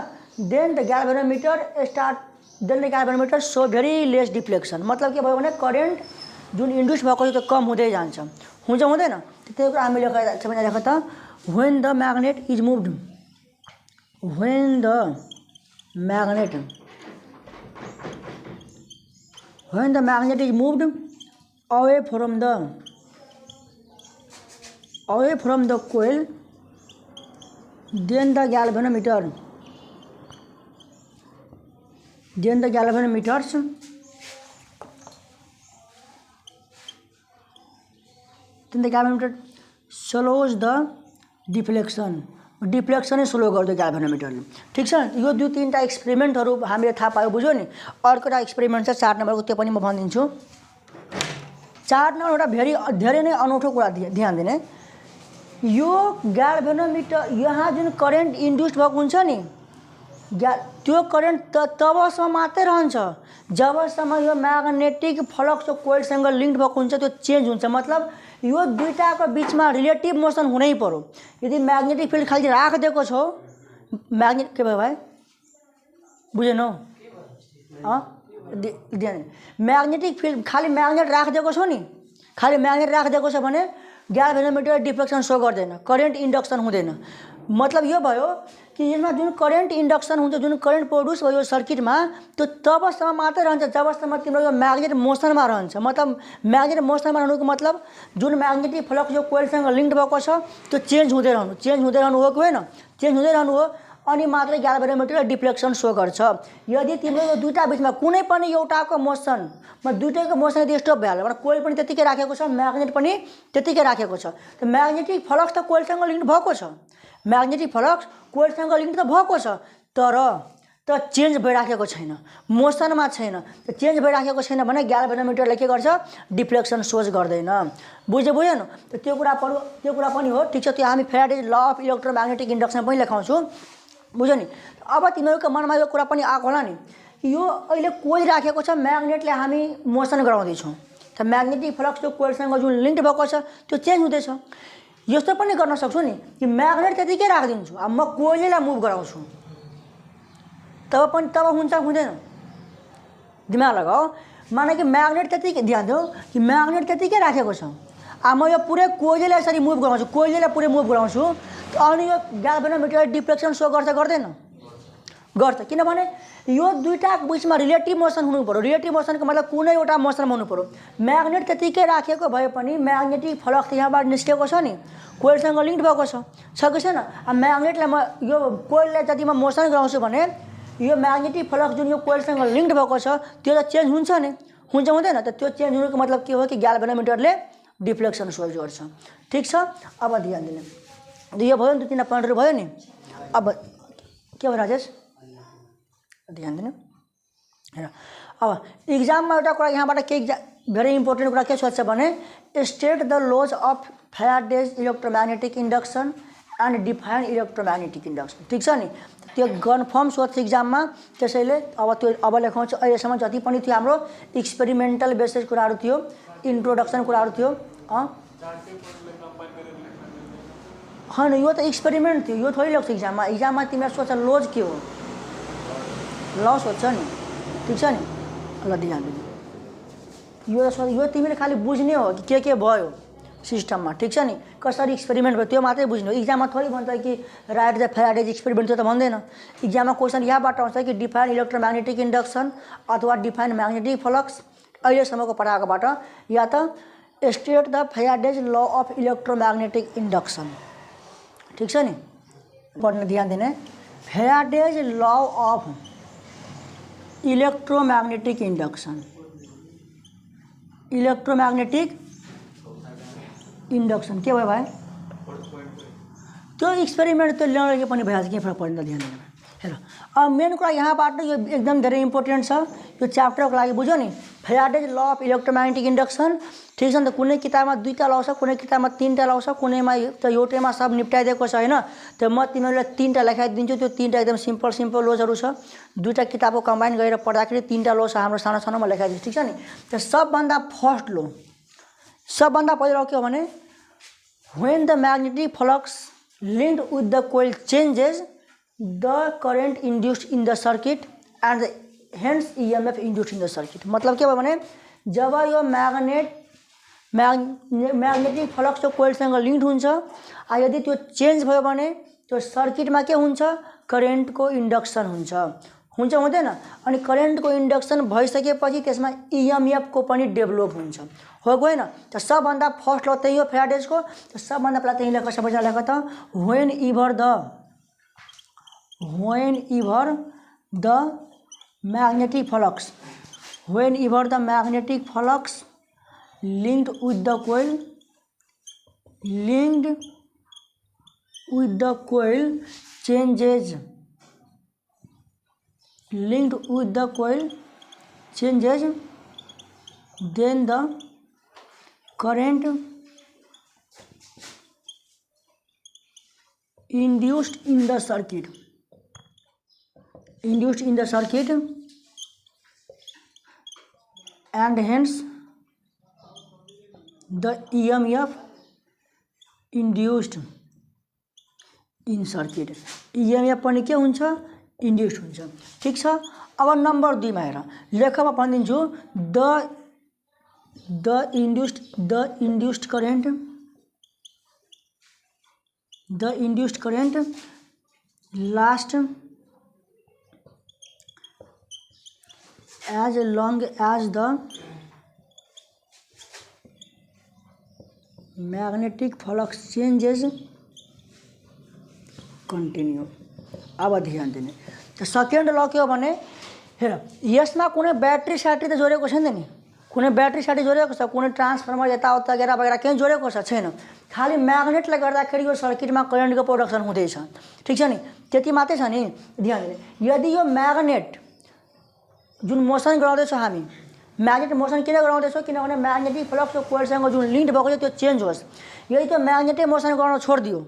then the galvanometer show very less deflection, मतलब के भयो भने करेन्ट जुन इन्ड्युस भएको छ त्यो कम हुँदै जान्छ हुँदैन। त्यही कुरा हामीले लेखेको त when the magnet is moved away from the coil, then the galvanometers slows the deflection slow गर्दो ग्याल्भेनोमिटरले। ठीक छ, यो 2-3टा एक्सपेरिमेन्टहरू हामीले थाहा पायो बुझ्यो नि। अर्को एउटा एक्सपेरिमेन्ट छ 4 नम्बरको, त्यो पनि म भनिदिन्छु। 4 नम्बर एउटा धेरै नै अनौठो कुरा ध्यान दिने, यो ग्याल्भेनोमिटर यहाँ जुन करेन्ट इन्ड्युस भएको हुन्छ नि त्यो करेन्ट तबसम्म मात्रै रहन्छ जबसम्म यो म्याग्नेटिक फ्लक्स कोइलसँग लिङ्क्ड भएको हुन्छ त्यो चेन्ज हुन्छ। मतलब यो दुईटाको बिचमा रिलेटिभ मोसन हुनै पर्यो। यदि म्याग्नेटिक फिल्ड खाली राखिदिएको छौ के भयो भाइ बुझेनौ म्याग्नेटिक फिल्ड खाली म्याग्नेट राखिदिएको छौ नि छ भने ग्याल्भेनोमिटर डिफ्लेक्सन सो गर्दैन, करेन्ट इन्डक्सन हुँदैन। मतलब यो भयो कि यसमा जुन करेन्ट इन्डक्सन हुन्छ जुन करेन्ट प्रोड्युस भयो सर्किटमा त्यो तबसम्म मात्रै रहन्छ जबसम्म तिम्रो यो म्याग्नेट मोसनमा रहन्छ। मतलब म्याग्नेट मोसनमा रहनुको मतलब जुन म्याग्नेटिक फ्लक्स जो कोइलसँग लिङ्क्ड भएको छ त्यो चेन्ज हुँदै रहनु हो कि होइन, चेन्ज हुँदै रहनु हो अनि मात्रै ग्याल्भेनोमिटरले डिफ्लेक्सन सो गर्छ। यदि तिम्रो यो दुईटा बिचमा कुनै पनि एउटाको मोसन दुईटैको मोसन यदि स्टप भइहाल्यो भने कोइल पनि त्यतिकै राखेको छ म्याग्नेट पनि त्यतिकै राखेको छ त म्याग्नेटिक फ्लक्स त कोइलसँग लिङ्क्ड भएको छ, म्याग्नेटिक फ्लक्स कोइलसँग लिङ्क्ड त भएको छ, तर त चेन्ज भइराखेको छैन, मोसनमा छैन, त चेन्ज भइराखेको छैन भने ग्याल्भेनोमिटरले के गर्छ, डिफ्लेक्सन सोच गर्दैन। बुझेन? त त्यो कुरा पनि हो। ठिक छ, त्यो हामी Faraday's law of electromagnetic induction पनि लेखाउँछु, बुझ्यो नि। अब तिमीहरूको मनमा यो कुरा पनि आएको होला नि, यो अहिले कोइल राखेको छ, म्याग्नेटले हामी मोसन गराउँदैछौँ, त म्याग्नेटिक फ्लक्स त्यो कोइलसँग जुन लिङ्क भएको छ त्यो चेन्ज हुँदैछ। यस्तो पनि गर्न सक्छु नि कि म्याग्नेट त्यतिकै राखिदिन्छु, अब म कोइललाई मुभ गराउँछु, तब हुन्छ हुँदैन? दिमाग लगाओ। माने कि म्याग्नेट त्यतिकै, ध्यान दियो कि म्याग्नेट त्यतिकै राखेको छ, अब म यो पुरै कोइललाई यसरी मुभ गराउँछु, कोइललाई पुरै मुभ गराउँछु, अनि यो ग्याल्भेनोमिटर डिफ्लेक्सन सो गर्दैन? गर्छ, किनभने यो दुईटा बिचमा रिलेटिभ मोसन हुनु पर्यो। रिलेटिभ मोसनको मतलब कुनै एउटा मोसनमा हुनु पर्यो। म्याग्नेट त्यतिकै राखेको भए पनि म्याग्नेटिक फ्लक्स यहाँबाट निस्केको छ नि, कोइलसँग लिङ्क भएको छ कि छैन? अब म्याग्नेटलाई म यो कोइललाई जति म मोसन गराउँछु भने यो म्याग्नेटिक फ्लक्स जुन यो कोइलसँग लिङ्क भएको छ त्यो त चेन्ज हुन्छ नि, हुन्छ हुँदैन? त त्यो चेन्ज हुनुको मतलब के हो कि ग्याल्भेनोमिटरले डिफ्लेक्सन सोच गर्छ। ठिक छ, अब ध्यान दिने यो भयो नि, 2-3 पोइन्टहरू भयो नि। अब के भयो राजेश, ध्यान दिनु हेर। अब इक्जाममा एउटा कुरा यहाँबाट के भेरी इम्पोर्टेन्ट कुरा के सोध्छ भने state the laws of Faraday's electromagnetic induction and define electromagnetic induction. ठिक छ नि, त्यो कन्फर्म सोध्छ इक्जाममा। त्यसैले अब लेखाउँछु, अहिलेसम्म जति पनि थियो हाम्रो एक्सपेरिमेन्टल बेसिस कुराहरू थियो, इन्ट्रोडक्सन कुराहरू थियो। होइन, यो त एक्सपेरिमेन्ट थियो, यो थोरै लेख्छ इक्जाममा। इक्जाममा तिमीलाई सोध्छ लोज के हो, ल सोध्छ नि। ठिक छ नि, ल ध्यान दिनु, यो तिमीले खालि बुझ्ने हो कि के भयो सिस्टममा। ठिक छ नि, कसरी एक्सपेरिमेन्ट भयो त्यो मात्रै बुझ्नु। इक्जाममा थोरै भन्छ कि राइट द फ्याराडेज एक्सपेरिमेन्ट, त्यो त भन्दैन। इक्जाममा क्वेसन यहाँबाट आउँछ कि डिफाइन इलेक्ट्रोम्याग्नेटिक इन्डक्सन अथवा डिफाइन म्याग्नेटिक फ्लक्स अहिलेसम्मको पढाएकोबाट, या त state the Faraday's law of electromagnetic induction. ठिक छ नि, पढ्न ध्यान दिने। Faraday's law of electromagnetic induction, electromagnetic induction के भयो भाइ? त्यो एक्सपेरिमेन्ट त्यो ल्याउन पनि भइहाल्छ, के फरक पर्दैन, ध्यान दिनु। हेर, अब मेन कुरा यहाँबाट यो एकदम धेरै इम्पोर्टेन्ट छ यो च्याप्टरको लागि, बुझ्यो नि। Faraday's law of electromagnetic induction. ठिक छ नि, त कुनै किताबमा 2टा लाउँछ, कुनै किताबमा 3टा लाउँछ, कुनैमा त एउटैमा सब निप्टाइदिएको छ होइन। त म तिमीहरूलाई 3टा लेखाइदिन्छु, त्यो 3टा एकदम सिम्पल लोजहरू छ। 2टा किताबको कम्बाइन गरेर पढ्दाखेरि 3टा लो छ हाम्रो सानोमा लेखाइदिन्छु। ठिक छ नि, त सबभन्दा फर्स्ट लो, सबभन्दा पहिलो के हो भने when the magnetic flux linked with the coil changes the current induced in the circuit and hence EMF induced in the circuit। मतलब के भयो भने जब यो म्याग्नेटिक फ्लक्स जो कोइलसँग लिङ्क हुन्छ, यदि त्यो चेन्ज भयो भने त्यो सर्किटमा के हुन्छ, करेन्टको इन्डक्सन हुन्छ हुँदैन? अनि करेन्टको इन्डक्सन भइसकेपछि त्यसमा EMF को पनि डेभलप हुन्छ, हो गएन? त सबभन्दा फर्स्ट ल त्यही हो फ्याराडेजको। त सबभन्दा पहिला त्यही लेख, सबैजना लेख त when ever the magnetic flux linked with the coil changes, then the current induced in the circuit and hence the EMF induced in circuit। EMF पनि के हुन्छ, इन्ड्युस्ड हुन्छ। ठिक छ, अब नम्बर 2 मा हेर, लेखमा भनिदिन्छु the induced current lasts as long as the magnetic flux changes continue। अब ध्यान दिने, त सेकेन्ड ल के हो भने हेर, यसमा कुनै ब्याट्री स्याट्री त जोडेको छैन नि, कुनै ब्याट्री साटी जोडेको छ, कुनै ट्रान्सफर्मर यताउता वगैरह केही जोडेको छ छैन। खालि म्याग्नेटले गर्दाखेरि यो सर्किटमा करेन्टको प्रोडक्सन हुँदैछ। ठिक छ नि, त्यति मात्रै छ नि। ध्यान दिने, यदि यो म्याग्नेट जुन मोसन गराउँदैछौँ हामी, म्याग्नेट मोसन किन गराउँदैछौँ? किनभने म्याग्नेटिक फ्लक्सको कोइलसँग जुन लिङ्क भएको छ त्यो चेन्ज होस्। यदि त्यो म्याग्नेटै मोसन गर्न छोडिदियो,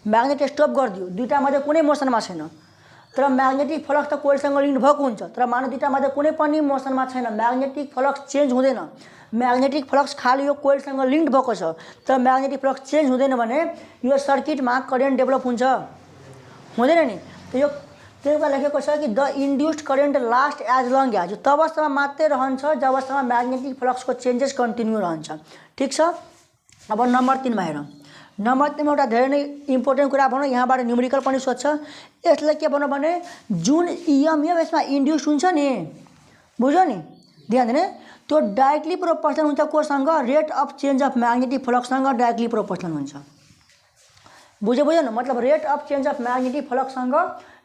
म्याग्नेट स्टप गरिदियो, दुईटामध्ये कुनै मोसनमा छैन, तर म्याग्नेटिक फ्लक्स त कोइलसँग लिङ्क भएको हुन्छ, तर मानव दुईटामध्ये कुनै पनि मोसनमा छैन, म्याग्नेटिक फ्लक्स चेन्ज हुँदैन। म्याग्नेटिक फ्लक्स खालि यो कोइलसँग लिङ्क भएको छ, तर म्याग्नेटिक फ्लक्स चेन्ज हुँदैन भने यो सर्किटमा करेन्ट डेभलप हुन्छ, हुँदैन नि। त यो त्यसमा लेखेको छ कि the induced current last as long as, तबसम्म मात्रै रहन्छ जबसम्म म्याग्नेटिक फ्लक्सको चेन्जेस कन्टिन्यू रहन्छ। ठिक छ। अब नम्बर 3 मा हेरौँ। नम्बर 3 मा एउटा धेरै नै इम्पोर्टेन्ट कुरा भनौँ, यहाँबाट न्युमेरिकल पनि सोध्छ। यसलाई के भनौँ भने जुन इएमएफ यसमा इन्ड्युस हुन्छ नि, बुझ्यो नि, ध्यान दिने, त्यो डाइरेक्टली प्रोपोर्सनल हुन्छ कोसँग? Rate of change of magnetic फ्लक्ससँग डाइरेक्टली प्रोपोर्सनल हुन्छ। बुझ्यो न, मतलब rate of change of magnetic फ्लक्ससँग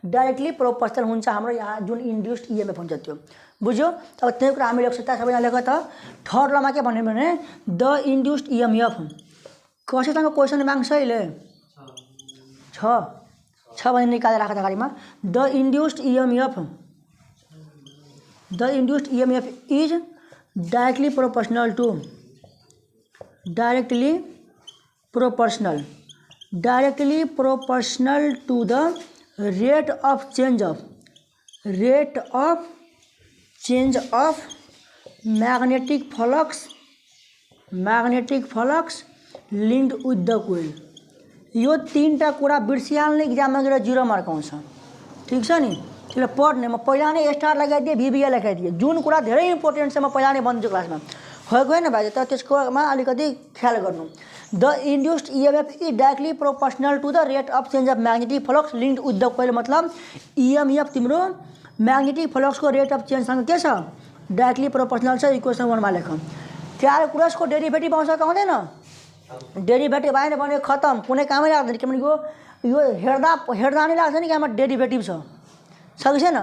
डाइरेक्टली प्रोपोर्सनल हुन्छ हाम्रो यहाँ जुन इन्ड्युस्ड इएमएफ हुन्छ त्यो। बुझ्यो? अब त्यही कुरा हामी लेख्छौँ, त सबैजना लेख त। थर्ड लमा के भन्यो भने द इन्ड्युस्ड इएमएफ कसैसँग क्वेसन माग्छ अहिले छ भने निकालेर राख त गाडीमा। The induced EMF is directly proportional to the rate of change of magnetic flux linked with the coil. यो 3टा कुरा बिर्सिहाल्ने, इक्जाममा गएर 0 मार्क आउँछ। ठिक छ नि, त्यसलाई पढ्ने। म पहिला नै स्टार लगाइदिएँ, भिबिए लगाइदिएँ। जुन कुरा धेरै इम्पोर्टेन्ट छ म पहिला नै भन्छु क्लासमा, भएको होइन भाइ, तर त्यसकोमा अलिकति ख्याल गर्नु। The induced EMF is directly proportional to the rate of change of magnetic flux linked with the coil. मतलब इएमएफ तिम्रो म्याग्नेटिक फ्लक्सको रेट अफ चेन्जसँग के छ? डाइरेक्टली प्रोपोर्सनल छ। इक्वेसन 1 मा लेख। क्यालकुलसको डेरिभेटिभ आउँछ कि आउँदैन? डेरिभेटिभ आएन भने खतम, कुनै कामै लाग्दैन। किनभने यो हेर्दा नै लाग्छ नि कि हाम्रो डेरिभेटिभ छ कि छैन।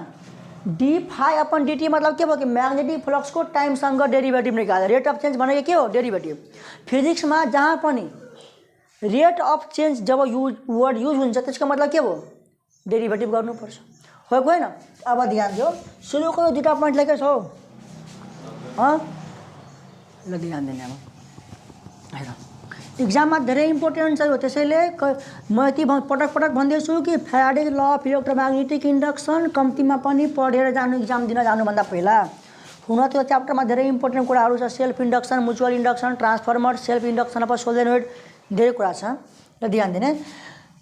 d∅/dt मतलब के भयो कि म्याग्नेटिक फ्लक्सको टाइमसँग डेरिभेटिभ निकाल्दा। रेट अफ चेन्ज भनेको के हो? डेरिभेटिभ। फिजिक्समा जहाँ पनि रेट अफ चेन्ज जब वर्ड युज हुन्छ त्यसको मतलब के हो? डेरिभेटिभ गर्नुपर्छ, हो कि होइन? अब ध्यान दियो, सुरुको 2टा पोइन्ट लेखेको छौ, ल ध्यान दिने। अब हेर, इक्जाममा धेरै इम्पोर्टेन्ट छ यो। त्यसैले म यति पटक भन्दैछु कि Faraday's law of electromagnetic induction कम्तीमा पनि पढेर जानु, इक्जाम दिन जानुभन्दा पहिला। हुन त्यो च्याप्टरमा धेरै इम्पोर्टेन्ट कुराहरू छ। Self induction, mutual induction, transformer, self induction of solenoid, धेरै कुरा छ, र ध्यान दिने।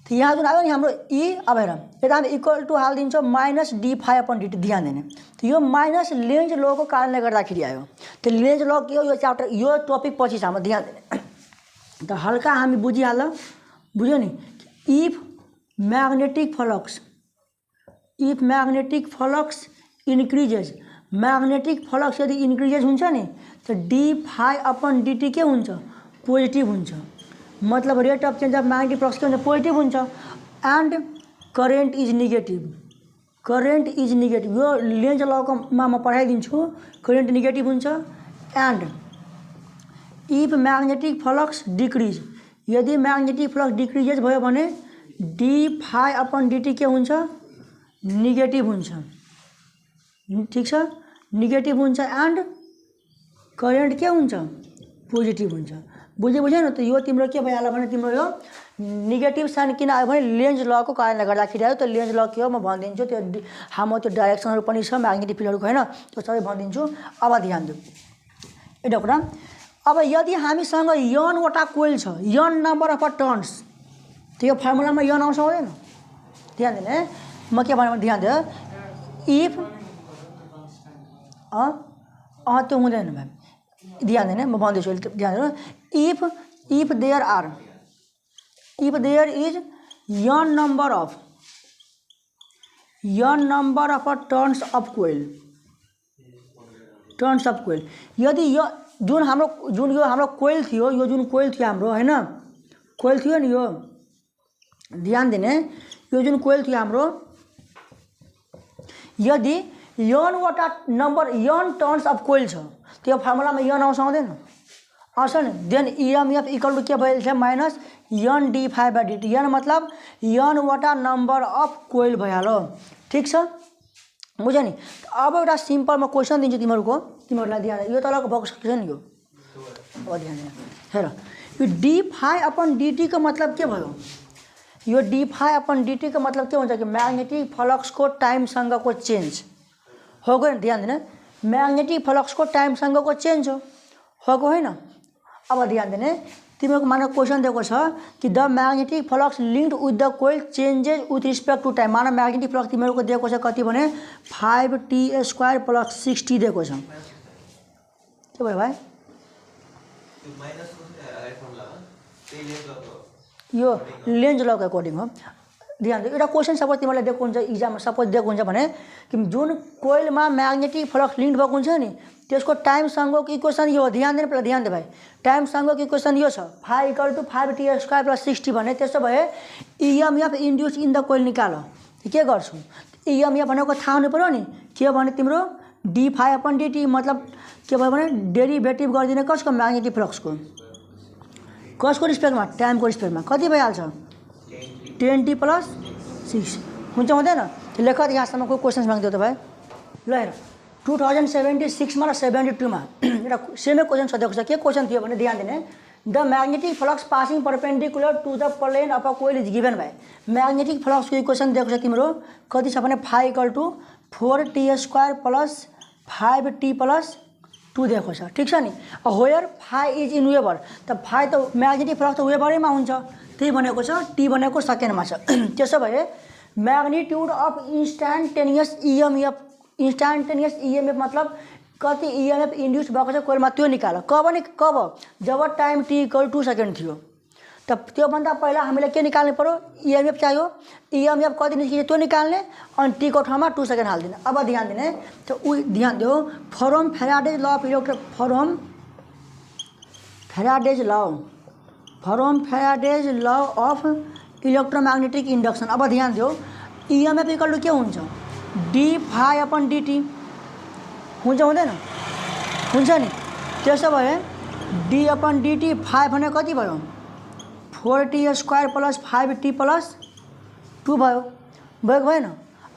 यहाँ जुन आयो नि हाम्रो ई, अब हेर यता हामी इक्वल टु हालिदिन्छौँ -d∅/dt। ध्यान दिने, यो माइनस लेन्ज लको कारणले गर्दाखेरि आयो। त्यो लेन्ज ल के हो? यो च्याप्टर, यो टपिक पछि छ हाम्रो, ध्यान दिने। त हल्का हामी बुझिहाल, बुझ्यो नि। If magnetic flux increases, magnetic flux यदि इन्क्रिजेस हुन्छ नि त d∅/dt के हुन्छ? पोजिटिभ हुन्छ। मतलब rate of change of magnetic flux के हुन्छ? पोजिटिभ हुन्छ। And current is negative. यो लेन्ज लकोमा म पढाइदिन्छु। करेन्ट निगेटिभ हुन्छ। And if magnetic flux decrease, यदि म्याग्नेटिक फ्लक्स डिक्रिजेस भयो भने d∅/dt के हुन्छ? निगेटिभ हुन्छ। ठिक छ, निगेटिभ हुन्छ। एन्ड करेन्ट के हुन्छ? पोजिटिभ हुन्छ। बुझ्यो न? त यो तिम्रो के भइहाल्यो भने तिम्रो यो नेगेटिभ साइन किन आयो भने लेन्ज लको कारणले गर्दाखेरि आयो। त्यो लेन्ज ल के हो म भनिदिन्छु। त्यो हाम्रो त्यो डाइरेक्सनहरू पनि छ म्याग्नेटिक फिल्डहरूको, होइन? त्यो सबै भनिदिन्छु। अब ध्यान दिऊ एउटा कुरा। अब यदि हामीसँग n वटा कोइल छ, n नम्बर अफ टर्न्स, त्यो फर्मुलामा n आउँछ हुँदैन? ध्यान दिने, म के भने ध्यान दियो। इफ त्यो हुँदैन भाइ, ध्यान दिने, म भन्दैछु, ध्यान दिनु। If there is n number of turns of coil, यदि यो जुन यो हाम्रो कोइल थियो, यो जुन कोइल थियो हाम्रो, होइन? कोइल थियो नि यो, ध्यान दिने, यो जुन कोइल थियो हाम्रो, यदि n वटा नम्बर n टर्न्स अफ कोइल छ त्यो फर्मुलामा यन आउँछ आउँदैन आउँछ नि देन इएमएफ इक्वल टू के भइल छ minus N D phi by D T N मतलब यनवटा नम्बर अफ कोइल भइहाल्यो ठिक छ बुझ्यो नि अब एउटा सिम्पल म क्वेसन दिन्छु तिमीहरूलाई ध्यान यो तलको बक्स छ नि यो अब ध्यान हेर यो डी फाई अपन डिटीको मतलब के भयो यो डी फाई अपन डिटीको मतलब के हुन्छ कि म्याग्नेटिक फ्लक्सको टाइमसँगको चेन्ज हो गयो नि ध्यान दिने म्याग्नेटिक फ्लक्सको टाइमसँगको चेन्ज हो कि होइन अब ध्यान दिने तिमीहरूको मान क्वेसन दिएको छ कि the magnetic flux linked with the coil changes with respect to time मान म्याग्नेटिक फ्लक्स तिमीहरूको दिएको छ कति भने 5t² + 60 दिएको छ के भयो भाइ यो लेन्ज लको अकर्डिङ हो ध्यान दिनु एउटा क्वेसन सपोज तिमीलाई दिएको हुन्छ इक्जाममा सपोज दिएको हुन्छ भने कि जुन कोइलमा म्याग्नेटिक फ्लक्स लिङ्क भएको हुन्छ नि त्यसको टाइमसँगको इक्वेसन यो हो ध्यान दिनु पहिला ध्यान दे भाइ टाइमसँगको इक्वेसन यो छ 5 = 5t² + 60 भने त्यसो भए इएमएफ इन्ड्युस इन द कोइल निकाल के गर्छु इएमएफ भनेको थाहा हुनु पर्यो नि के भने तिम्रो d∅/dt मतलब के भयो भने डेरिभेटिभ गरिदिने कसको म्याग्नेटिक फ्लक्सको कसको रिस्पेक्टमा टाइमको रिस्पेक्टमा कति भइहाल्छ 10t + 6 हुन्छ हुँदैन लेख यहाँसम्म कोही क्वेसन्स माग्थ्यो त भाइ ल हेर 2076 मा र 72 मा एउटा सेमै क्वेसन सोधेको छ के क्वेसन थियो भने ध्यान दिने the magnetic flux passing perpendicular to the plane of a coil is given by magnetic फ्लक्सको इक्वेसन दिएको छ तिम्रो कति छ भने फाई = 4t² + 5t + 2 दिएको छ ठिक छ नि होयर फाई इज इन वेबर त फाई त म्याग्नेटिक फ्लक्स त वेबरैमा हुन्छ त्यही भनेको छ टी भनेको सेकेन्डमा छ त्यसो भए म्याग्निट्युड अफ इन्स्ट्यान्टेनियस इएमएफ मतलब कति इएमएफ इन्ड्युस भएको छ कोइलमा त्यो निकाल कब जब टाइम t = 2 सेकेन्ड थियो त त्योभन्दा पहिला हामीले के निकाल्नु पर्यो इएमएफ चाहियो इएमएफ कति निस्किन्छ त्यो निकाल्ने अनि t को ठाउँमा 2 सेकेन्ड हालिदिने अब ध्यान दिने त उ ध्यान दियो from Faraday's law of electromagnetic induction अब ध्यान दियो इएमएफ इक्वल टु के हुन्छ d∅/dt हुन्छ हुँदैन हुन्छ नि त्यसो भए d/dt फाई भने कति भयो 4t² + 5t + 2 भयो भएन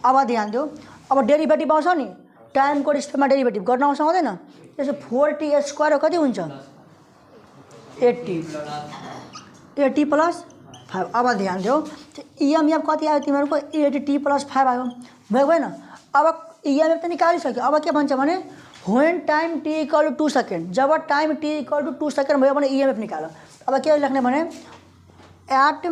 अब ध्यान दियो अब डेरिभेटिभ आउँछ नि टाइमको रिस्पेक्टमा डेरिभेटिभ गर्न आउँछ हुँदैन त्यसो 4t² कति हुन्छ 80 + 5 अब ध्यान दियो इएमएफ कति आयो तिमीहरूको 80t + 5 आयो भएन अब इएमएफ त निकालिसक्यो अब के भन्छ भने व्हेन टाइम t = 2 सेकेन्ड जब टाइम t = 2 सेकेन्ड भयो भने इएमएफ निकाल अब के लेख्ने भने एट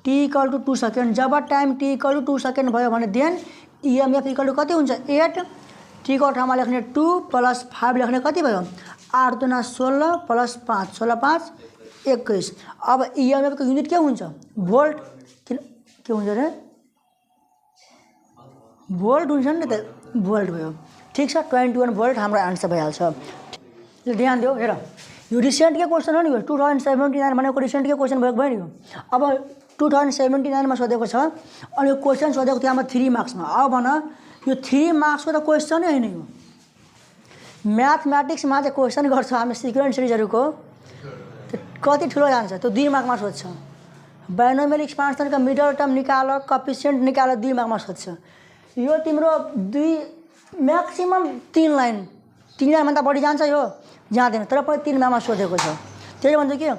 t = 2 सेकेन्ड जब टाइम t = 2 सेकेन्ड भयो भने देन इएमएफ इक्वल कति हुन्छ 8 t को ठाउँमा लेख्ने 2 + 5 लेख्ने कति भयो 8 × 2 = 16 + 5 16 5 21 अब इएमएफ को युनिट के हुन्छ भोल्ट के हुन्छ रे भोल्ट हुन्छ नि त भोल्ट भयो ठिक छ 21 भोल्ट हाम्रो आन्सर भइहाल्छ ध्यान दियो हेर यो रिसेन्ट के क्वेसन हो नि यो 2079 भनेको रिसेन्ट के क्वेसन भएको भयो नि यो अब 2079 मा सोधेको छ अनि यो क्वेसन सोधेको थियो हाम्रो 3 मार्क्समा अब भन यो 3 मार्क्सको त क्वेसन नै हैन यो म्याथमेटिक्समा चाहिँ क्वेसन गर्छ हामी सिक्वेन्स सिरिजहरुको कति ठुलो जान्छ त्यो 2 मार्कमा सोध्छ बाइनोमियल एक्सपान्सनका मिडल टर्म निकाल कोएफिसिएन्ट निकाल 2 मार्कमा सोध्छ यो तिम्रो 2 म्याक्सिमम 3 लाइन भन्दा बढी जान्छ यो जाँदैन तर पनि 3 मार्कमा सोधेको छ त्यही भन्छ के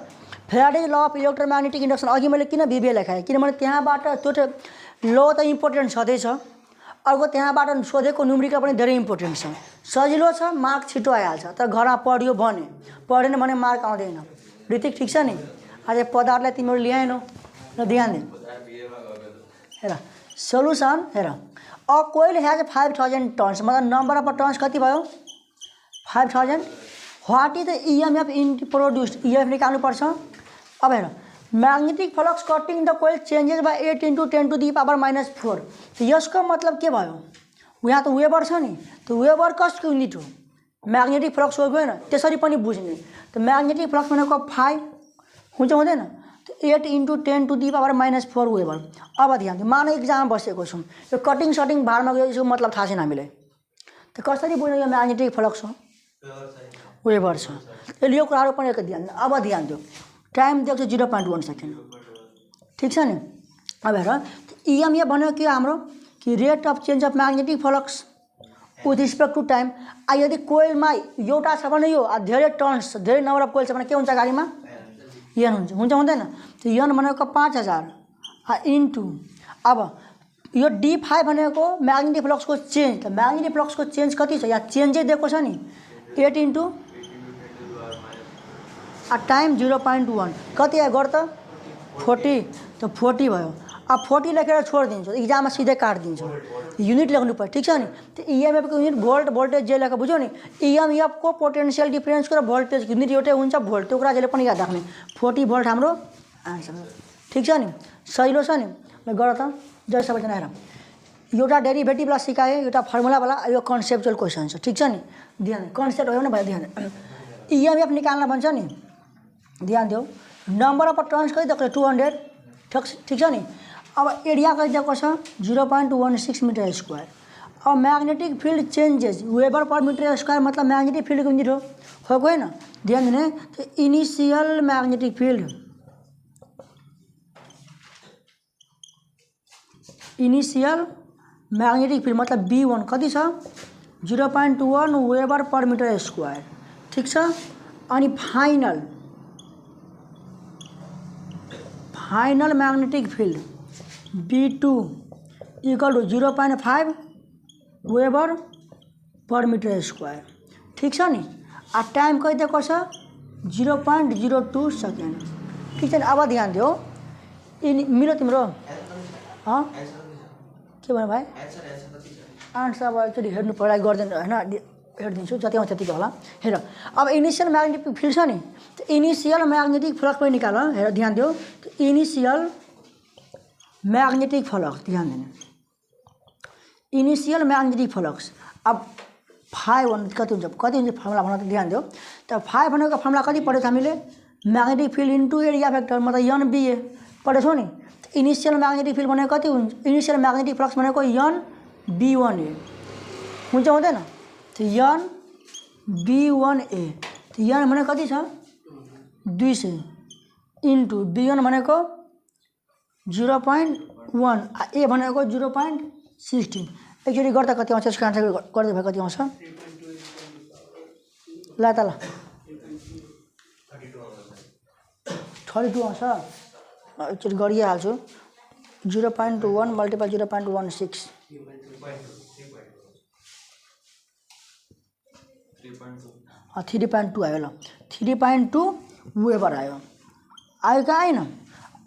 Faraday's law of electromagnetic induction अघि मैले किन बीबीए लेखाएँ किनभने त्यहाँबाट त्यो ल त इम्पोर्टेन्ट छँदैछ अर्को त्यहाँबाट सोधेको न्युमेरिकल पनि धेरै इम्पोर्टेन्ट छ सजिलो छ मार्क छिटो आइहाल्छ तर घरमा पढ्यो भने पढेन भने मार्क आउँदैन ऋतिक ठिक छ नि आज पदार्थलाई तिमीहरू ल्याएनौ र ध्यान दे हेर सोलुसन हेर अ कोइल हैज 5000 टर्न्स मतलब नम्बर अफ टर्न्स कति भयो 5000 what is the EMF in produced EMF निकाल्नु पर्छ अब हेर magnetic flux cutting the coil changes by 8 × 10⁻⁴ यसको मतलब के भयो यहाँ त वेबर छ नि त्यो वेबर कसको युनिट हो म्याग्नेटिक फ्लक्स हो गएन त्यसरी पनि बुझ्ने त म्याग्नेटिक फ्लक्स भनेको फाई हुन्छ हुँदैन 8 × 10⁻⁴ वेबर अब ध्यान दिनु मान एक्जाम बसेको छौँ यो कटिङ सटिङ भारमा गयो यसको मतलब थाहा छैन हामीलाई त कसरी बुझ्ने यो म्याग्नेटिक फ्लक्स हो वेबर छ। यसले यो कुराहरू पनि ध्यान। अब ध्यान दियो, टाइम दिएको छ 0.1 सेकेन्ड, ठिक छ नि। अब हेर इएमएफ भन्यो के हाम्रो कि rate of change of magnetic flux with respect to time. यदि कोइलमा एउटा छ भने यो धेरै टर्न्स धेरै नम्बर अफ कोइल छ भने के हुन्छ गाडीमा एन हुन्छ हुँदैन। त्यो एन भनेको 5000 इन्टु अब यो D5 भनेको म्याग्नेटिक फ्लक्सको चेन्ज। त म्याग्नेटिक फ्लक्सको चेन्ज कति छ, यहाँ चेन्जै दिएको छ नि 8 इन्टु टाइम 0.1 कति आयो गर त 40। त 40 भयो। अब 40 लेखेर छोडिदिन्छु, इक्जाममा सिधै काटिदिन्छु, युनिट लेख्नु पर्यो, ठिक छ नि। त्यो इएमएफको युनिट भोल्ट भोल्टेज जे लेखेर बुझ्यौ नि। इएमएफको पोटेन्सियल डिफरेन्सको र भोल्टेज युनिट एउटै हुन्छ भोल्ट, त्यो कुरा जहिले पनि याद राख्ने। 40 भोल्ट हाम्रो आन्सर, ठिक छ नि, सजिलो छ नि। ल गर त जय सबैजना। हेर एउटा डेरिभेटिभलाई सिकाएँ, एउटा फर्मुलावाला, यो कन्सेप्चुअल क्वेसन छ, ठिक छ नि। ध्यान कन्सेप्ट हो भने भयो ध्यान। इएमएफ निकाल्न भन्छ नि, ध्यान दियो। नम्बर अफ टर्न्स कति दिएको छ 200, ठिक छ नि। अब एरिया कति दिएको छ 0.16 मिटर स्क्वायर। अब magnetic field changes weber per metre square मतलब म्याग्नेटिक फिल्डको युनिट हो कि होइन। ध्यान दिने। तो initial magnetic field, initial magnetic field मतलब B1 कति छ 0.1 वेबर पर मिटर स्क्वायर, ठिक छ। अनि final magnetic field B2 equal to 0.5 weber per metre square, ठिक छ नि। आ टाइम कति दिएको छ 0.02 सेकेन्ड, ठिक छ नि। अब ध्यान दियो, मिलो तिम्रो के भन्यो भाइ आन्सर अब एकचोटि हेर्नु पर्ला, गर्दैन होइन, हेरिदिन्छु जति आउँछ त्यतिको होला। हेर अब इनिसियल म्याग्नेटिक फिल्ड छ नि, इनिसियल म्याग्नेटिक फ्लक्स पनि निकाल। हेर ध्यान दियो, इनिसियल म्याग्नेटिक फ्लक्स, ध्यान दिनु, इनिसियल म्याग्नेटिक फ्लक्स। अब 5 कति हुन्छ फर्मुला भन त, ध्यान दियो। त 5 भनेको फर्मुला कति पढेको छ हामीले, magnetic field into area vector मतलब NBA पढेछौँ नि। इनिसियल म्याग्नेटिक फिल्ड भनेको कति हुन्छ, इनिसियल म्याग्नेटिक फ्लक्स भनेको NB1A हुन्छ हुँदैन। त्यो NB1A, त्यो N भनेको कति छ 200 इन्टु B1 भनेको 0.1 A भनेको 0.16। एकचोटि गर्दा कति आउँछ यसको आन्सर गर्दै भए कति आउँछ ल त ल 32 आउँछ। एकचोटि गरिहाल्छु 0.1 मल्टिपल 0.16 3.2 आयो। ल 3.2 वेबर आयो कि आएन।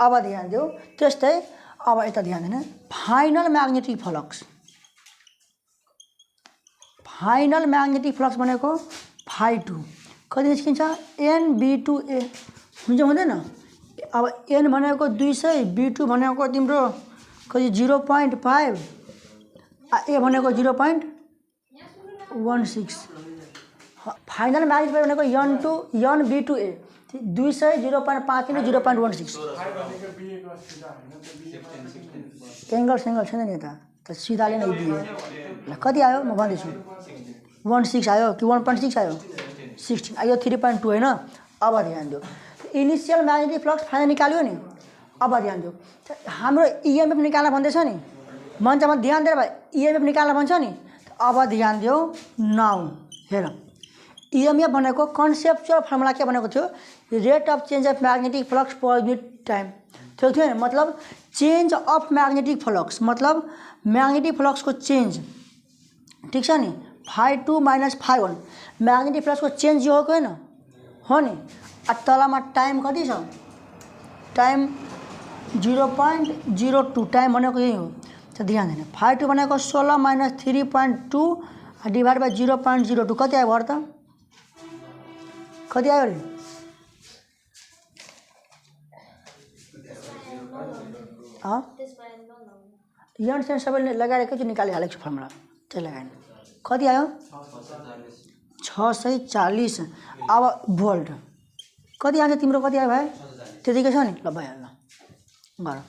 अब ध्यान दियो त्यस्तै। अब यता ध्यान दिने, final magnetic flux, final magnetic flux भनेको phi2 कति निस्किन्छ NB2A हुन्छ हुँदैन। अब N भनेको 200, B2 भनेको तिम्रो कति 0.5, A भनेको 0.16। फाइनल म्याग्नेटिक भनेको NB2A 200 0.5 इन्टु 0.16। एङ्गल सेङ्गल छैन नि यता, त सिधाले नै दियो। ल कति आयो म भन्दैछु 16 आयो कि 1.6 आयो 16 आयो 3.2 होइन। अब ध्यान दियो, इनिसियल म्याग्नेटिक फ्लक्स फाइनल निकाल्यो नि। अब ध्यान दियो, हाम्रो इएमएफ निकाल्न भन्दैछ नि, भन्छ म ध्यान दिएर भाइ इएमएफ निकाल्न भन्छ नि। अब ध्यान दियो नाउ हेर, इएमएफ भनेको कन्सेप्चुअल फर्मुला के भनेको थियो, rate of change of magnetic flux per unit time थियो थियो नि। मतलब चेन्ज अफ म्याग्नेटिक फ्लक्स मतलब म्याग्नेटिक फ्लक्सको चेन्ज, ठिक छ नि। phi2 minus phi1 magnetic फ्लक्सको change यो हो कि होइन हो नि। तलमा टाइम कति छ, टाइम 0.02 टाइम भनेको यही हो। त ध्यान दिने, phi2 भनेको 16 माइनस 3.2 डिभाइड बाई 0.02 कति आयो भर त कति आयो अरे यन सेन सबैले लगाएर एकैचोटि निकालिहालेको छु फर्मुला, त्यही लगाएन कति आयो 640। अब भोल्ट कति आन्छ तिम्रो कति आयो भाइ त्यतिकै छ नि। ल भइहाल्यो गर।